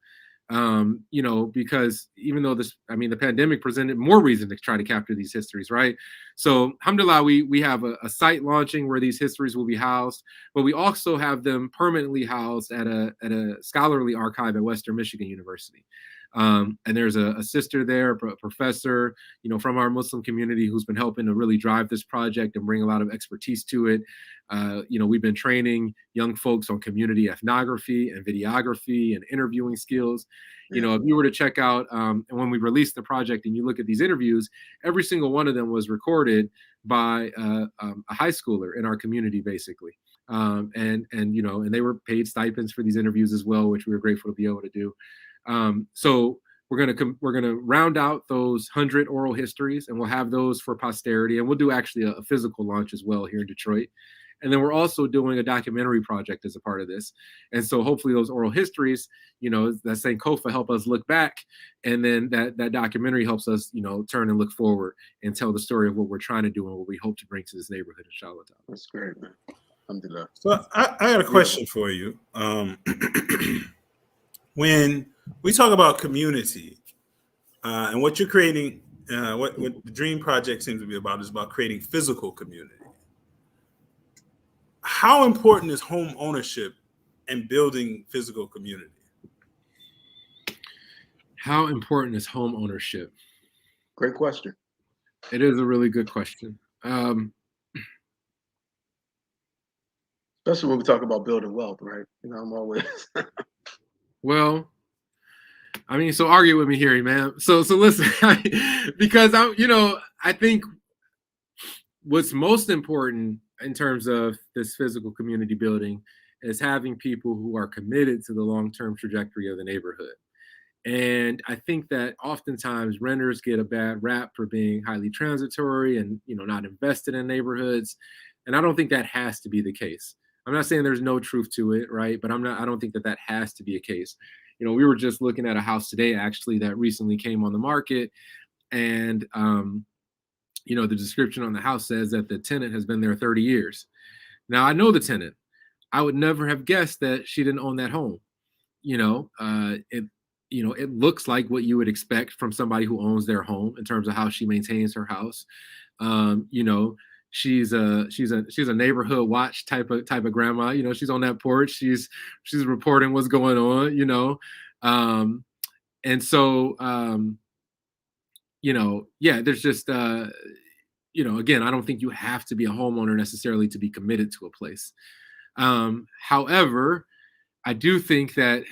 Because even though the pandemic presented more reason to try to capture these histories, right? So alhamdulillah, we have a site launching where these histories will be housed, but we also have them permanently housed at a scholarly archive at Western Michigan University. And there's a sister there, a professor, from our Muslim community, who's been helping to really drive this project and bring a lot of expertise to it. We've been training young folks on community ethnography and videography and interviewing skills. If you were to check out, and when we released the project and you look at these interviews, every single one of them was recorded by a high schooler in our community, basically. And they were paid stipends for these interviews as well, which we were grateful to be able to do. So we're gonna round out those 100 oral histories, and we'll have those for posterity, and we'll do actually a physical launch as well here in Detroit. And then we're also doing a documentary project as a part of this. And so hopefully those oral histories, that same Kofa, help us look back, and then that documentary helps us, turn and look forward and tell the story of what we're trying to do and what we hope to bring to this neighborhood, inshallah. That's great, man. Alhamdulillah. So I got a question for you. When we talk about community and what you're creating, what the Dream Project seems to be about is about creating physical community. How important is home ownership and building physical community? How important is home ownership? Great question. It is a really good question. Especially when we talk about building wealth, right? I'm always... Well, so argue with me here, man. So listen, because I think what's most important in terms of this physical community building is having people who are committed to the long-term trajectory of the neighborhood. And I think that oftentimes renters get a bad rap for being highly transitory and, not invested in neighborhoods. And I don't think that has to be the case. I'm not saying there's no truth to it, right? But I don't think that has to be a case. We were just looking at a house today, actually, that recently came on the market. And, the description on the house says that the tenant has been there 30 years. Now, I know the tenant. I would never have guessed that she didn't own that home. It looks like what you would expect from somebody who owns their home in terms of how she maintains her house. She's a neighborhood watch type of grandma. She's on that porch. She's reporting what's going on. And so there's just again, I don't think you have to be a homeowner necessarily to be committed to a place. However, I do think that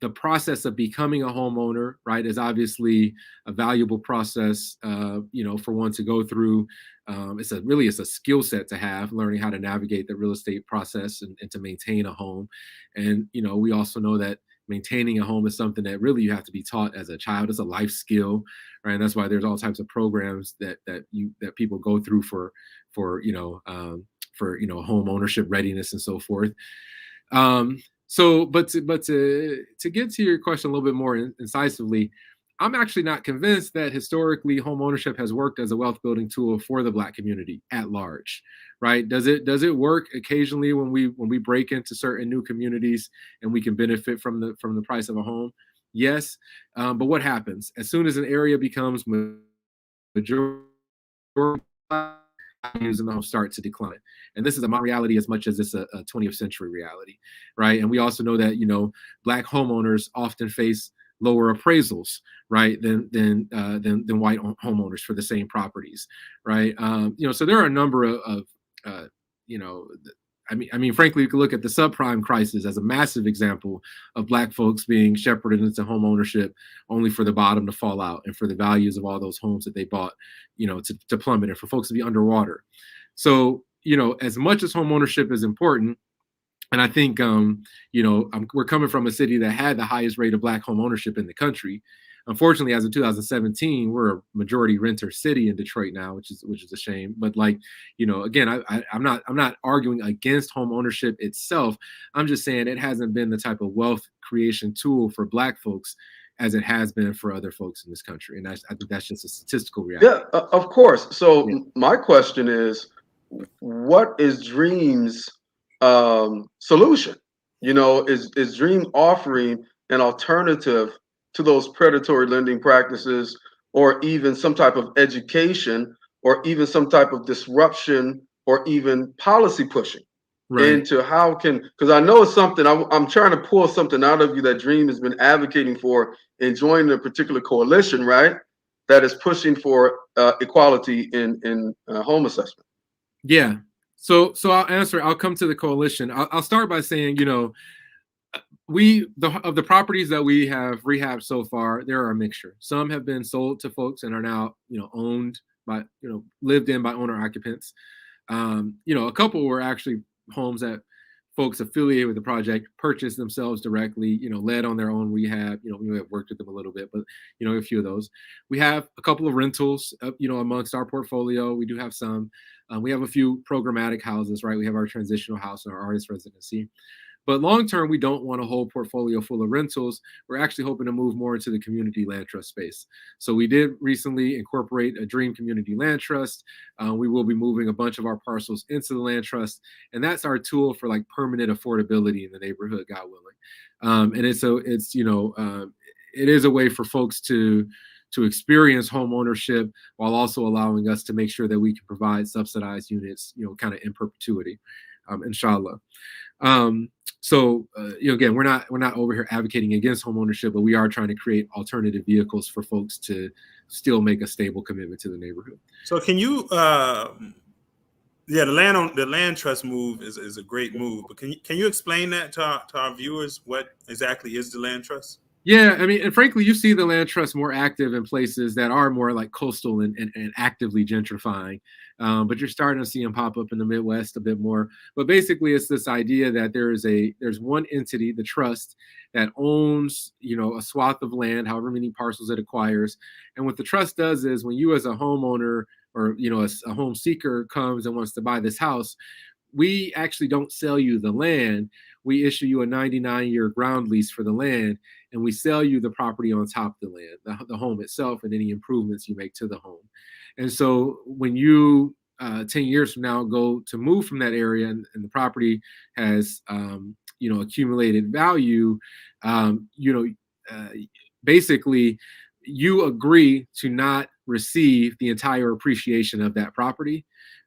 the process of becoming a homeowner, right, is obviously a valuable process, for one to go through. It's a skill set to have, learning how to navigate the real estate process and to maintain a home. And, we also know that maintaining a home is something that really you have to be taught as a child. It's a life skill, right? And that's why there's all types of programs that people go through for home ownership readiness and so forth. But to get to your question a little bit more incisively, I'm actually not convinced that historically home ownership has worked as a wealth building tool for the Black community at large, right? Does it work occasionally when we break into certain new communities and we can benefit from the price of a home? Yes, but what happens as soon as an area becomes majority, values in the home start to decline? And this is a modern reality as much as it's a 20th century reality, right? And we also know that Black homeowners often face lower appraisals, right, than white homeowners for the same properties, right? So there are a number of frankly, you can look at the subprime crisis as a massive example of Black folks being shepherded into home ownership only for the bottom to fall out and for the values of all those homes that they bought, to plummet and for folks to be underwater. So, as much as home ownership is important, and I think, we're coming from a city that had the highest rate of Black home ownership in the country. Unfortunately, as of 2017, we're a majority renter city in Detroit now, which is a shame. But again, I'm not arguing against home ownership itself. I'm just saying it hasn't been the type of wealth creation tool for Black folks as it has been for other folks in this country. And I think that's just a statistical reality. Yeah, of course. So my question is, what is Dream's solution? Is Dream offering an alternative to those predatory lending practices, or even some type of education, or even some type of disruption, or even policy pushing into how can, because I know it's something, I'm trying to pull something out of you that Dream has been advocating for and joining a particular coalition, right, that is pushing for equality in home assessment. Yeah. So I'll come to the coalition. I'll start by saying, of the properties that we have rehabbed so far, there are a mixture. Some have been sold to folks and are now, owned by, lived in by owner occupants. A couple were actually homes that folks affiliated with the project purchased themselves directly, led on their own rehab. We have worked with them a little bit, but, a few of those. We have a couple of rentals, amongst our portfolio. We do have some. We have a few programmatic houses, right? We have our transitional house and our artist residency. But long term, we don't want a whole portfolio full of rentals. We're actually hoping to move more into the community land trust space. So we did recently incorporate a Dream Community Land Trust. We will be moving a bunch of our parcels into the land trust. And that's our tool for permanent affordability in the neighborhood, God willing. And it is a way for folks to experience home ownership while also allowing us to make sure that we can provide subsidized units, kind of in perpetuity, inshallah. Again, we're not over here advocating against home ownership, but we are trying to create alternative vehicles for folks to still make a stable commitment to the neighborhood. So can you, the land trust move is a great move, but can you explain that to our viewers? What exactly is the land trust? Yeah, and frankly, you see the land trust more active in places that are more coastal and actively gentrifying. But you're starting to see them pop up in the Midwest a bit more. But basically, it's this idea that there's one entity, the trust, that owns, a swath of land, however many parcels it acquires. And what the trust does is when you as a homeowner or, a home seeker comes and wants to buy this house, we actually don't sell you the land. We issue you a 99-year ground lease for the land, and we sell you the property on top of the land, the home itself, and any improvements you make to the home. And so when you 10 years from now go to move from that area and the property has accumulated value, basically you agree to not receive the entire appreciation of that property.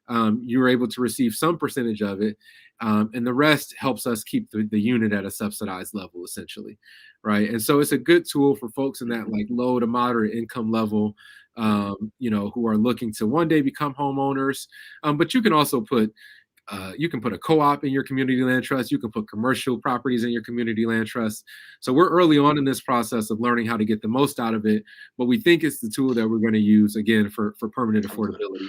You're able to receive some percentage of it, and the rest helps us keep the unit at a subsidized level, essentially, right? And so it's a good tool for folks in that low to moderate income level, who are looking to one day become homeowners. But you can also put a co-op in your community land trust. You can put commercial properties in your community land trust. So we're early on in this process of learning how to get the most out of it, but we think it's the tool that we're going to use again for permanent affordability.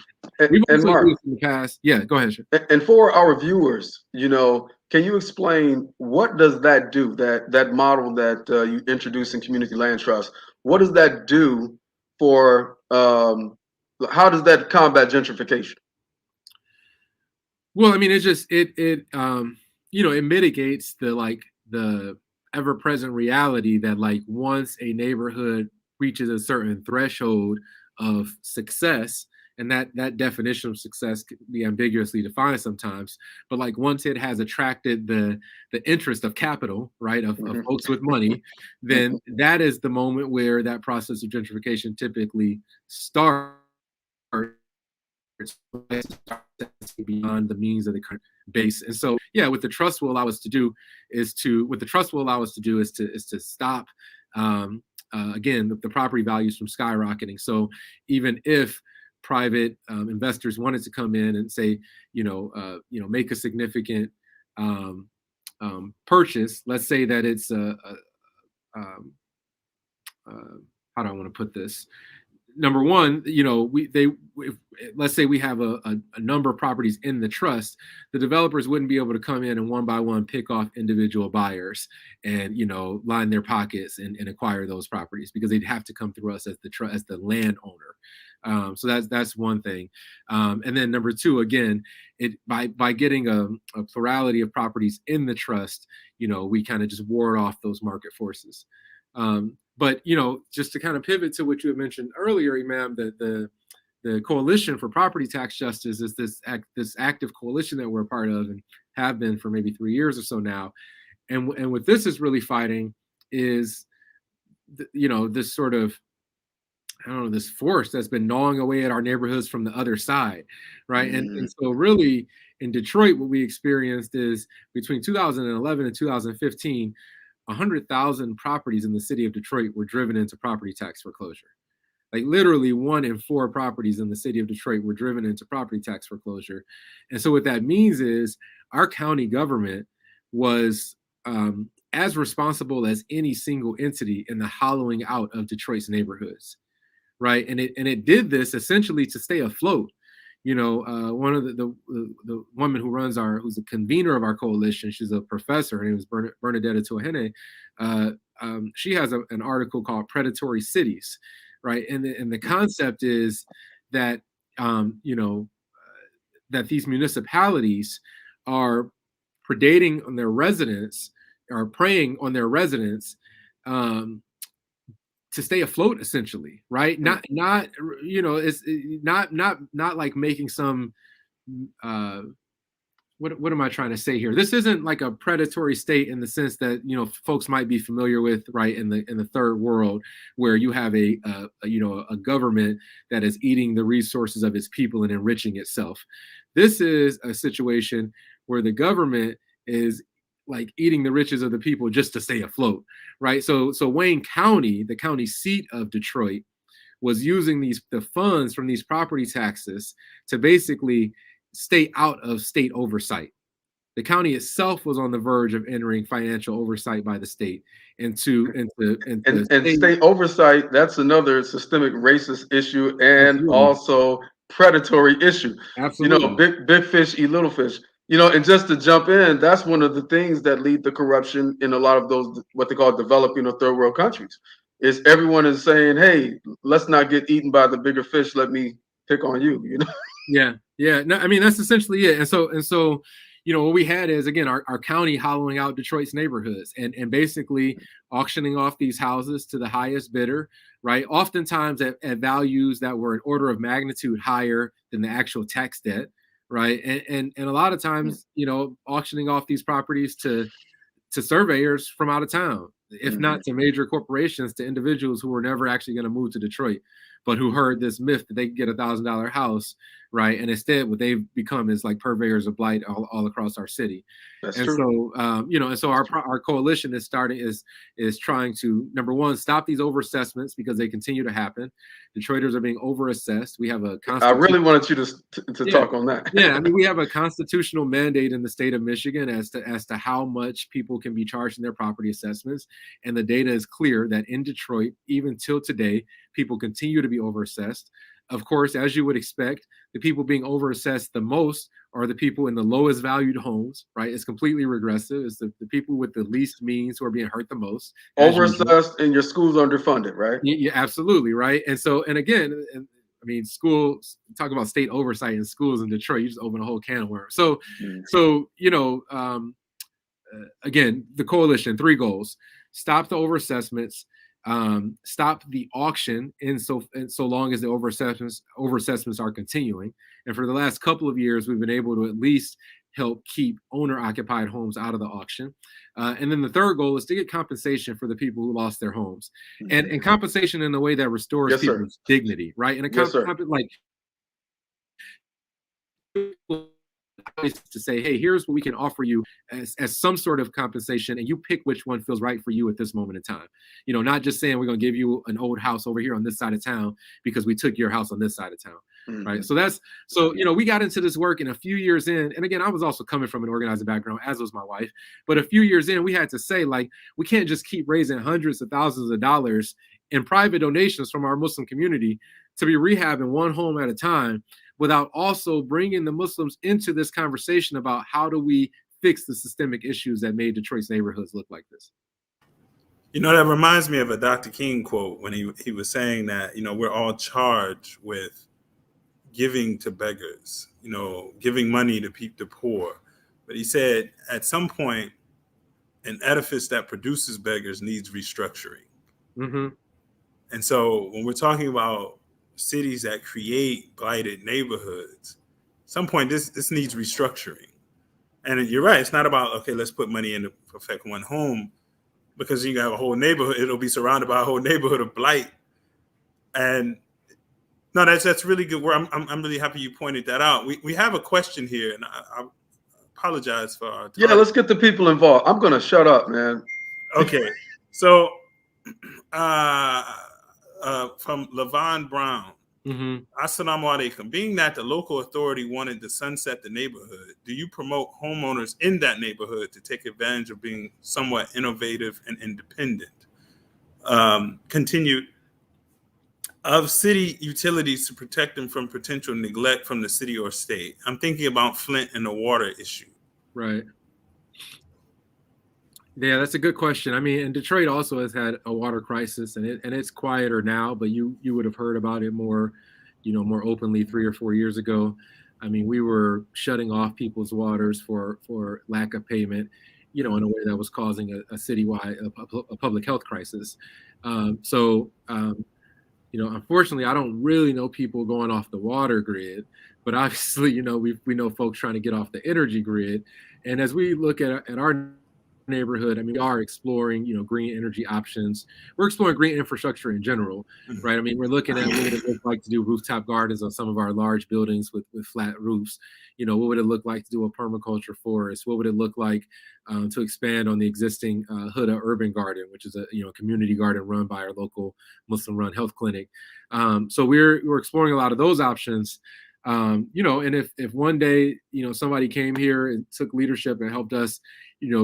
We've also Mark, used in the past. Yeah, go ahead. And for our viewers, can you explain what does that do? That model that you introduced in community land trust. What does that do for? How does that combat gentrification? Well, it mitigates the ever-present reality that once a neighborhood reaches a certain threshold of success, and that definition of success can be ambiguously defined sometimes, but once it has attracted the interest of capital, right, of folks with money, then that is the moment where that process of gentrification typically starts beyond the means of the current base. And so, yeah, what the trust will allow us to do is to stop, again, the property values from skyrocketing. So even if private investors wanted to come in and say, make a significant purchase. Let's say that it's how do I want to put this? Number one, let's say we have a number of properties in the trust, the developers wouldn't be able to come in and one by one pick off individual buyers and, line their pockets and acquire those properties, because they'd have to come through us as the landowner. So that's one thing. And then number two, again, by getting a plurality of properties in the trust, we kind of just ward off those market forces. But, just to kind of pivot to what you had mentioned earlier, Imam, that the Coalition for Property Tax Justice is this active coalition that we're a part of and have been for maybe 3 years or so now. And what this is really fighting is, this sort of, this force that's been gnawing away at our neighborhoods from the other side, right? Mm-hmm. And so really in Detroit, what we experienced is between 2011 and 2015, 100,000 properties in the city of Detroit were driven into property tax foreclosure. Like literally 1 in 4 properties in the city of Detroit were driven into property tax foreclosure. And so what that means is our county government was as responsible as any single entity in the hollowing out of Detroit's neighborhoods, right? And it did this essentially to stay afloat. One of the woman who's the convener of our coalition, she's a professor, her name is Bernadetta Tohene. She has an article called Predatory Cities, right? And the concept is that, that these municipalities are predating on their residents, or preying on their residents, to stay afloat, essentially, right? Not it's not like making some what am I trying to say here? This isn't like a predatory state in the sense that folks might be familiar with, right, in the third world, where you have a government that is eating the resources of its people and enriching itself. This is a situation where the government is like eating the riches of the people just to stay afloat, right? So Wayne County, the county seat of Detroit, was using the funds from these property taxes to basically stay out of state oversight. The county itself was on the verge of entering financial oversight by the state, and state oversight. That's another systemic racist issue, and Absolutely. Also predatory issue. Absolutely. Big fish eat little fish. And just to jump in, that's one of the things that lead to corruption in a lot of those, what they call developing or third world countries, is everyone is saying, hey, let's not get eaten by the bigger fish. Let me pick on you, Yeah. No, I mean, that's essentially it. And so, what we had is, again, our county hollowing out Detroit's neighborhoods and basically auctioning off these houses to the highest bidder, right? Oftentimes at values that were an order of magnitude higher than the actual tax debt. Right. And a lot of times, auctioning off these properties to surveyors from out of town, if not to major corporations, to individuals who were never actually going to move to Detroit, but who heard this myth that they could get $1,000 house, right? And instead, what they've become is like purveyors of blight all across our city. That's and true. So, and so our coalition is trying to, number one, stop these overassessments because they continue to happen. Detroiters are being overassessed. We have a I really wanted you to talk on that. Yeah, I mean, we have a constitutional mandate in the state of Michigan as to how much people can be charged in their property assessments, and the data is clear that in Detroit, even till today, people continue to be overassessed. Of course, as you would expect, the people being overassessed the most are the people in the lowest valued homes, right? It's completely regressive. It's the people with the least means who are being hurt the most. Overassessed and your school's underfunded, right? Yeah, absolutely, right? And so, and again, I mean, schools, talk about state oversight in schools in Detroit, you just open a whole can of worms. So, again, the coalition, 3 goals: stop the overassessments, stop the auction in so long as the overassessments are continuing. And for the last couple of years, we've been able to at least help keep owner-occupied homes out of the auction. And then the third goal is to get compensation for the people who lost their homes, and compensation in a way that restores people's dignity, right? And to say, hey, here's what we can offer you as some sort of compensation, and you pick which one feels right for you at this moment in time. Not just saying we're going to give you an old house over here on this side of town because we took your house on this side of town. right? So we got into this work, and a few years in, and again, I was also coming from an organizing background, as was my wife, but a few years in, we had to say, like, we can't just keep raising hundreds of thousands of dollars in private donations from our Muslim community to be rehabbing one home at a time without also bringing the Muslims into this conversation about how do we fix the systemic issues that made Detroit's neighborhoods look like this. That reminds me of a Dr. King quote when he was saying that, we're all charged with giving to beggars, giving money to the poor. But he said at some point, an edifice that produces beggars needs restructuring. Mm-hmm. And so when we're talking about cities that create blighted neighborhoods, at some point this needs restructuring. And you're right, it's not about, okay, let's put money in to perfect one home, because you have a whole neighborhood, it'll be surrounded by a whole neighborhood of blight. And no, that's really good work. I'm really happy you pointed that out. We have a question here, and I apologize for our time. Yeah, let's get the people involved. I'm gonna shut up, man. Okay, so from Levon Brown, Assalamu alaikum. Being that the local authority wanted to sunset the neighborhood, do you promote homeowners in that neighborhood to take advantage of being somewhat innovative and independent? Continued, of city utilities to protect them from potential neglect from the city or state. I'm thinking about Flint and the water issue. Right. Yeah, that's a good question. I mean, and Detroit also has had a water crisis, and it's quieter now, but you would have heard about it more, more openly 3 or 4 years ago. I mean, we were shutting off people's waters for lack of payment, in a way that was causing a citywide, a public health crisis. Unfortunately, I don't really know people going off the water grid, but obviously, we know folks trying to get off the energy grid. And as we look at our neighborhood, I mean, we are exploring, green energy options. We're exploring green infrastructure in general, right? I mean, we're looking at what would it look like to do rooftop gardens on some of our large buildings with flat roofs. What would it look like to do a permaculture forest? What would it look like to expand on the existing Huda Urban Garden, which is a community garden run by our local Muslim-run health clinic. So we're exploring a lot of those options. And if one day, somebody came here and took leadership and helped us,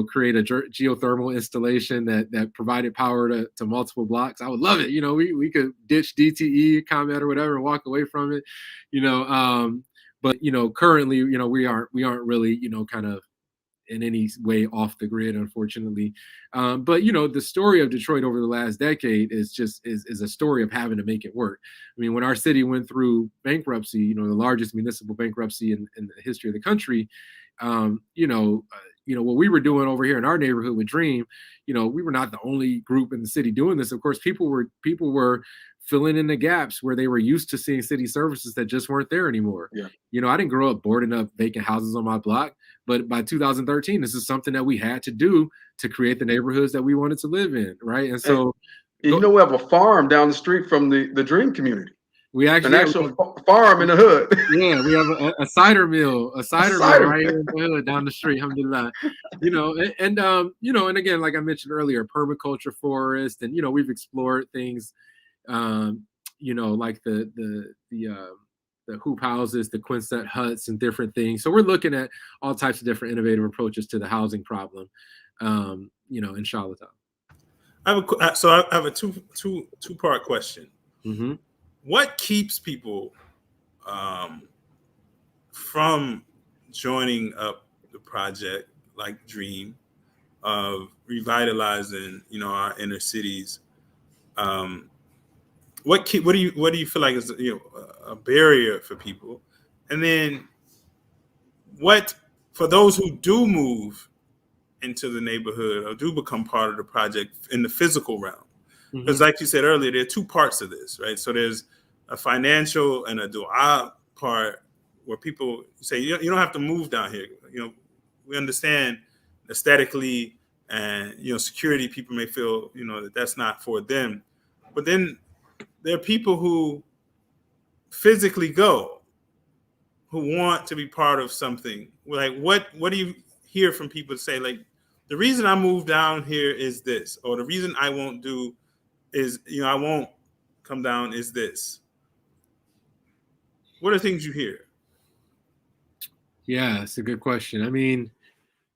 create a geothermal installation that provided power to multiple blocks, I would love it. We could ditch DTE, ComEd, or whatever, and walk away from it, but currently, we aren't really, kind of in any way off the grid, unfortunately. But the story of Detroit over the last decade is a story of having to make it work. I mean, when our city went through bankruptcy, the largest municipal bankruptcy in the history of the country, what we were doing over here in our neighborhood with Dream, we were not the only group in the city doing this. Of course, people were filling in the gaps where they were used to seeing city services that just weren't there anymore. Yeah. I didn't grow up boarding up vacant houses on my block, but by 2013, this is something that we had to do to create the neighborhoods that we wanted to live in, right? And so, we have a farm down the street from the Dream community. We actually an actual farm in the hood. Yeah, we have a cider mill, mill right here in the hood down the street. Alhamdulillah. And again, like I mentioned earlier, permaculture forest, and we've explored things, like the hoop houses, the quinset huts, and different things. So we're looking at all types of different innovative approaches to the housing problem. Inshallah. I have a two-part question. Mm-hmm. What keeps people from joining up the project like Dream of revitalizing, our inner cities? What do you feel like is a barrier for people? And then what for those who do move into the neighborhood or do become part of the project in the physical realm? Because like you said earlier, there are two parts of this, right? So there's a financial and a dua part where people say, you don't have to move down here. We understand aesthetically and, security, people may feel, that that's not for them. But then there are people who physically go, who want to be part of something. Like, what do you hear from people say, like, the reason I moved down here is this, or the reason I won't do is, I won't come down is this? What are things you hear? Yeah, it's a good question. I mean,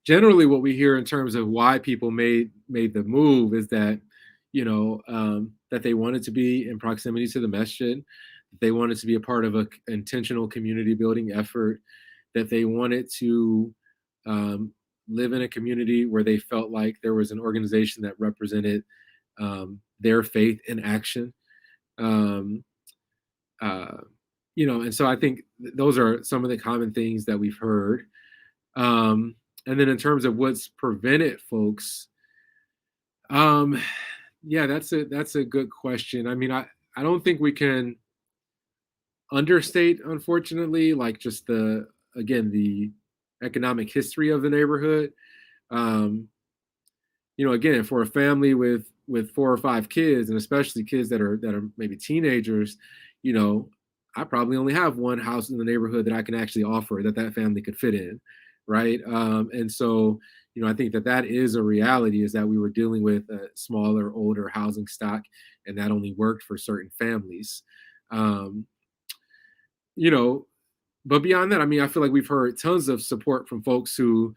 generally what we hear in terms of why people made the move is that, that they wanted to be in proximity to the masjid, that they wanted to be a part of an intentional community building effort, that they wanted to live in a community where they felt like there was an organization that represented their faith in action. And so I think those are some of the common things that we've heard. And then in terms of what's prevented folks, yeah, that's a good question. I mean, I don't think we can understate, unfortunately, like just the economic history of the neighborhood. Again, for a family with 4 or 5 kids, and especially kids that are maybe teenagers, I probably only have one house in the neighborhood that I can actually offer that family could fit in, right? And so, I think that is a reality, is that we were dealing with a smaller, older housing stock, and that only worked for certain families. But beyond that, I mean, I feel like we've heard tons of support from folks who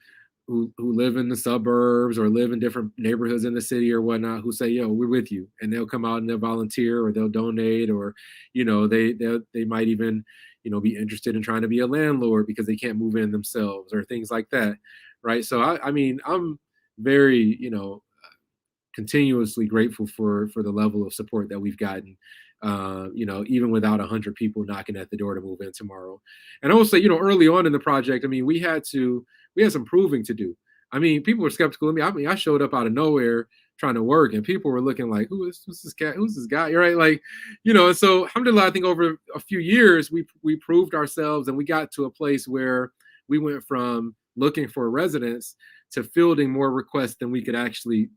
live in the suburbs or live in different neighborhoods in the city or whatnot, who say, "Yo, we're with you," and they'll come out and they'll volunteer, or they'll donate, or they might even be interested in trying to be a landlord because they can't move in themselves, or things like that, right? So I mean, I'm very continuously grateful for the level of support that we've gotten. Even without 100 people knocking at the door to move in tomorrow. And I will say, early on in the project, I mean, we had some proving to do. I mean, people were skeptical of me. I mean, I showed up out of nowhere trying to work, and people were looking like, who's this cat? Who's this guy? Right? Like, and so alhamdulillah, I think over a few years, we proved ourselves, and we got to a place where we went from looking for residents to fielding more requests than we could actually,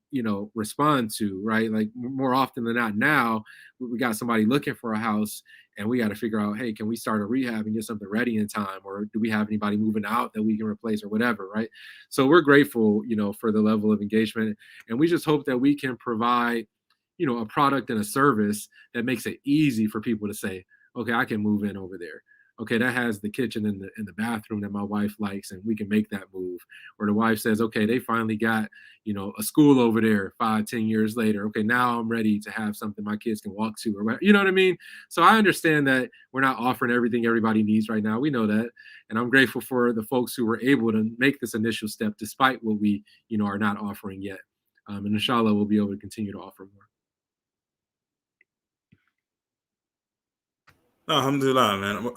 respond to, right? Like more often than not now, we got somebody looking for a house, and we got to figure out, hey, can we start a rehab and get something ready in time? Or do we have anybody moving out that we can replace, or whatever, right? So we're grateful, for the level of engagement. And we just hope that we can provide, a product and a service that makes it easy for people to say, okay, I can move in over there. Okay, that has the kitchen and the bathroom that my wife likes, and we can make that move. Or the wife says, okay, they finally got, a school over there 5-10 years later. Okay, now I'm ready to have something my kids can walk to, or you know what I mean? So I understand that we're not offering everything everybody needs right now. We know that. And I'm grateful for the folks who were able to make this initial step despite what we, are not offering yet. And inshallah, we'll be able to continue to offer more. Alhamdulillah, man.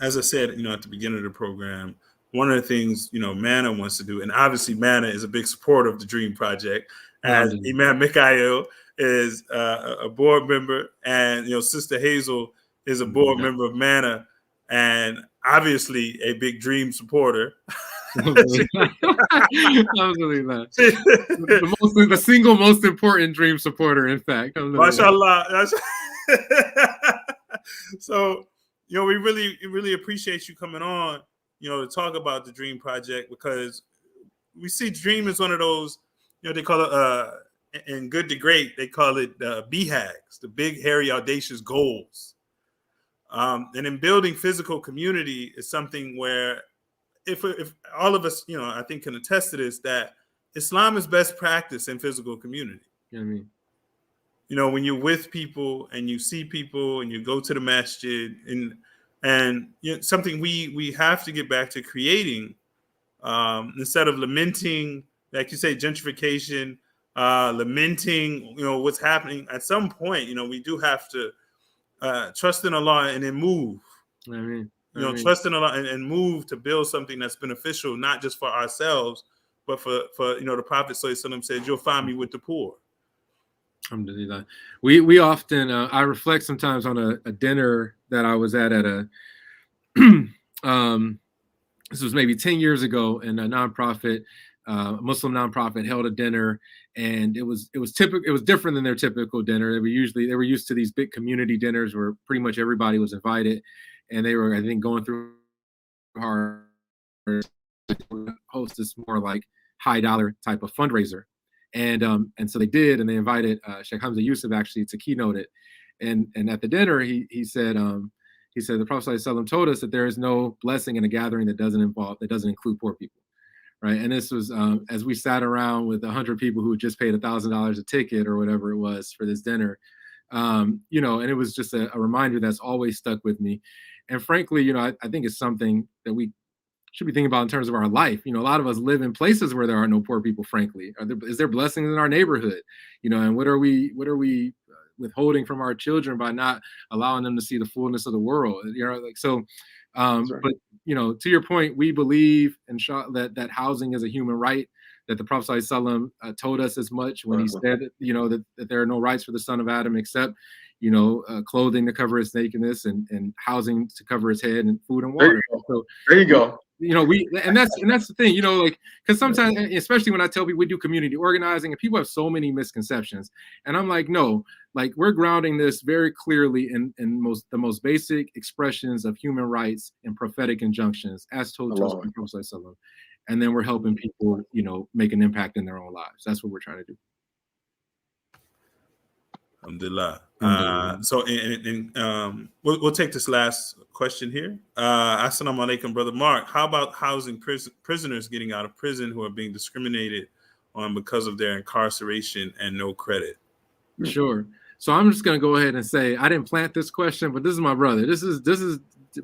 As I said, at the beginning of the program, one of the things, MANA wants to do, and obviously MANA is a big supporter of the Dream Project, as Imam Mika'il is a board member, and, Sister Hazel is a board member of MANA, and obviously a big Dream supporter. Absolutely not. The single most important Dream supporter, in fact. MashaAllah. So, we really appreciate you coming on, to talk about the Dream Project, because we see Dream is one of those, they call it, in Good to Great, they call it BHAGs, the big, hairy, audacious goals. And in building physical community is something where if all of us, I think can attest to this, that Islam is best practice in physical community. You know what I mean? When you're with people and you see people and you go to the masjid, and something we have to get back to creating, instead of lamenting, like you say, gentrification, lamenting, what's happening. At some point, we do have to trust in Allah and then move. I mean, trust in Allah and move to build something that's beneficial, not just for ourselves, but for the Prophet ﷺ said, "You'll find me with the poor." Alhamdulillah. We often, I reflect sometimes on a dinner that I was at a, this was maybe 10 years ago, and a nonprofit, Muslim nonprofit held a dinner, and it was typical. It was different than their typical dinner. They were used to these big community dinners where pretty much everybody was invited, and they were, I think, going through hard to host this more like high dollar type of fundraiser. And so they did, and they invited Sheikh Hamza Yusuf actually to keynote it. And at the dinner, he said, he said the Prophet ﷺ told us that there is no blessing in a gathering that doesn't include poor people, right? And this was as we sat around with 100 people who just paid $1,000 a ticket or whatever it was for this dinner, you know, and it was just a reminder that's always stuck with me. And frankly, you know, I think it's something that we should be thinking about in terms of our life. You know, a lot of us live in places where there are no poor people, frankly. Is there blessings in our neighborhood? You know, and what are we withholding from our children by not allowing them to see the fullness of the world? You know, like, so, but, you know, to your point, we believe that housing is a human right, that the Prophet ﷺ told us as much when he said, you know, that there are no rights for the son of Adam except, you know, clothing to cover his nakedness and housing to cover his head and food and water. There you go. You know, and that's the thing, you know, like, because sometimes, especially when I tell people we do community organizing, and people have so many misconceptions, and I'm like, no, like, we're grounding this very clearly in the most basic expressions of human rights and prophetic injunctions as told to us by the Prophet ﷺ. And then we're helping people, you know, make an impact in their own lives. That's what we're trying to do. Alhamdulillah. So we'll take this last question here. Assalamu alaikum, Brother Mark. How about housing prisoners getting out of prison who are being discriminated on because of their incarceration and no credit? Sure. So I'm just going to go ahead and say I didn't plant this question, but this is my brother. This is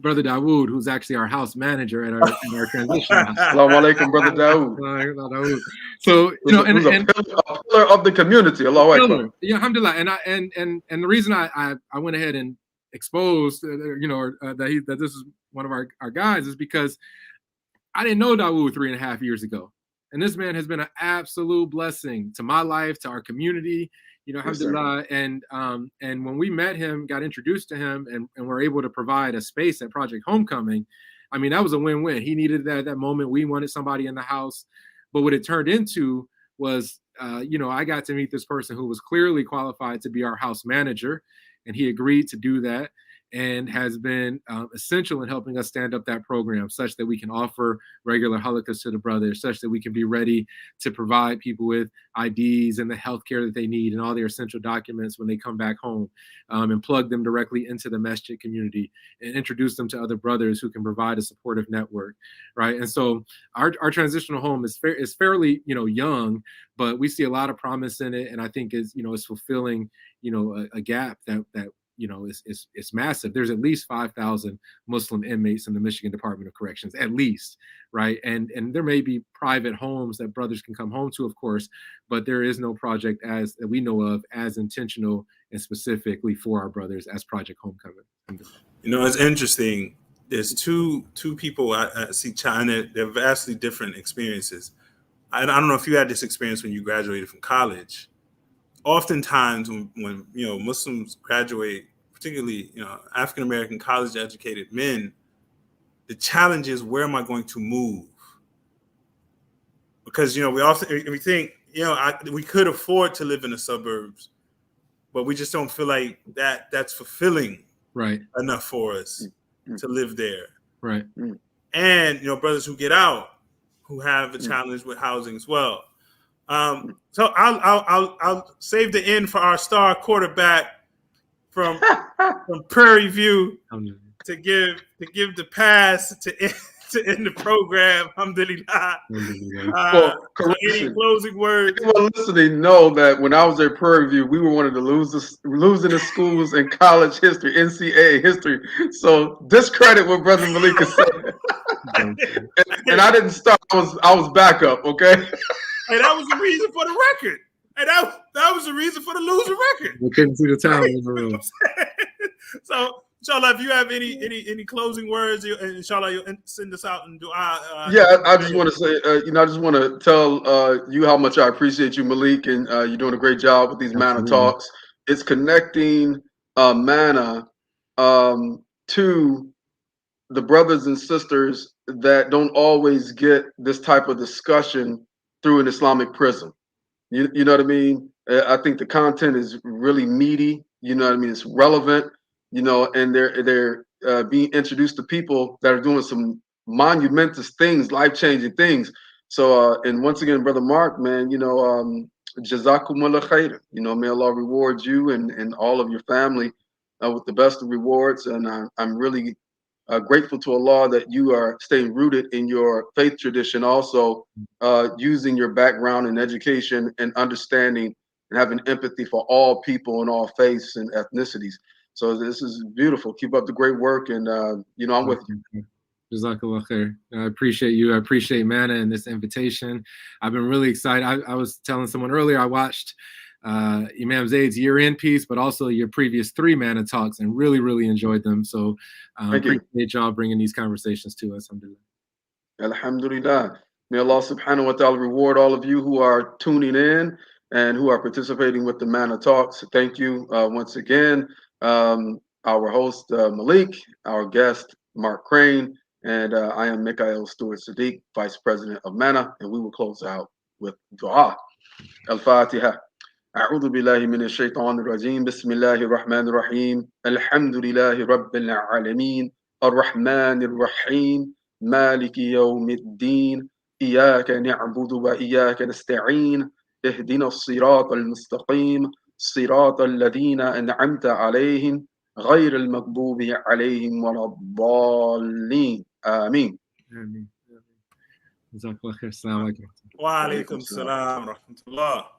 Brother Dawood, who's actually our house manager at our transition house. Assalamu alaikum, Brother Dawood. So, you know, and a pillar of the community. Allahu Akbar. Yeah, alhamdulillah. And the reason I went ahead and exposed, you know, that this is one of our guys is because I didn't know Dawood 3.5 years ago. And this man has been an absolute blessing to my life, to our community, you know, alhamdulillah. And when we met him, got introduced to him, and were able to provide a space at Project Homecoming, I mean, that was a win-win. He needed that moment. We wanted somebody in the house. But what it turned into was, you know, I got to meet this person who was clearly qualified to be our house manager, and he agreed to do that, and has been essential in helping us stand up that program such that we can offer regular halakas to the brothers, such that we can be ready to provide people with IDs and the healthcare that they need and all their essential documents when they come back home, and plug them directly into the masjid community and introduce them to other brothers who can provide a supportive network, right? And so our transitional home is fairly, you know, young, but we see a lot of promise in it, and I think is, you know, it's fulfilling, you know, a gap that you know, it's massive. There's at least 5,000 Muslim inmates in the Michigan Department of Corrections, at least, right? And there may be private homes that brothers can come home to, of course, but there is no project that we know of as intentional and specifically for our brothers as Project Homecoming. You know, it's interesting. There's two people I see China. They're vastly different experiences. I don't know if you had this experience when you graduated from college. Oftentimes when you know, Muslims graduate, particularly, you know, African American college educated men, the challenge is, where am I going to move? Because, you know, we think, you know, we could afford to live in the suburbs, but we just don't feel like that's fulfilling enough for us to live there. Right. And, you know, brothers who get out who have a challenge with housing as well. So I'll save the end for our star quarterback from Prairie View to give the pass to end the program. Alhamdulillah. Any closing words? People listening know that when I was at Prairie View, we were one of the losing schools in college history, NCAA history. So discredit what Brother Malik is saying. and I didn't start. I was backup. Okay. And that was the reason for the record. And that was the reason for the losing record. We couldn't see the talent in the room. So, inshallah, if you have any closing words, and inshallah, you'll send us out and do I just want to say, I just want to tell you how much I appreciate you, Malik, and you're doing a great job with these Manna Talks. It's connecting Manna to the brothers and sisters that don't always get this type of discussion through an Islamic prism. You know what I mean? I think the content is really meaty. You know what I mean? It's relevant, you know, and they're being introduced to people that are doing some monumentous things, life-changing things. So, and once again, Brother Mark, man, you know, Jazakumullah khairan. You know, may Allah reward you and all of your family with the best of rewards. And I'm really grateful to Allah that you are staying rooted in your faith tradition, also using your background in education and understanding and having empathy for all people and all faiths and ethnicities. So this is beautiful. Keep up the great work, and I'm with you. Jazakallah khair. I appreciate you. I appreciate Mana and this invitation. I've been really excited. I was telling someone earlier, I watched Imam Zaid's year-end piece, but also your previous 3 Mana talks, and really enjoyed them. So appreciate y'all bringing these conversations to us. Alhamdulillah. May Allah subhanahu wa ta'ala reward all of you who are tuning in and who are participating with the Mana Talks. Thank you once again. Our host, Malik, our guest, Mark Crain, and I am Mikhail Stewart Sadiq, Vice President of Mana, and we will close out with dua. Al-Fatiha. أعوذ بالله من الشيطان الرجيم بسم الله الرحمن الرحيم الحمد لله رب العالمين الرحمن الرحيم مالك يوم الدين إياك نعبد وإياك نستعين اهدنا الصراط المستقيم صراط الذين أنعمت عليهم غير المغضوب عليهم ولا الضالين آمين. جزاك الله خير. السلام عليكم. وعليكم السلام ورحمة الله.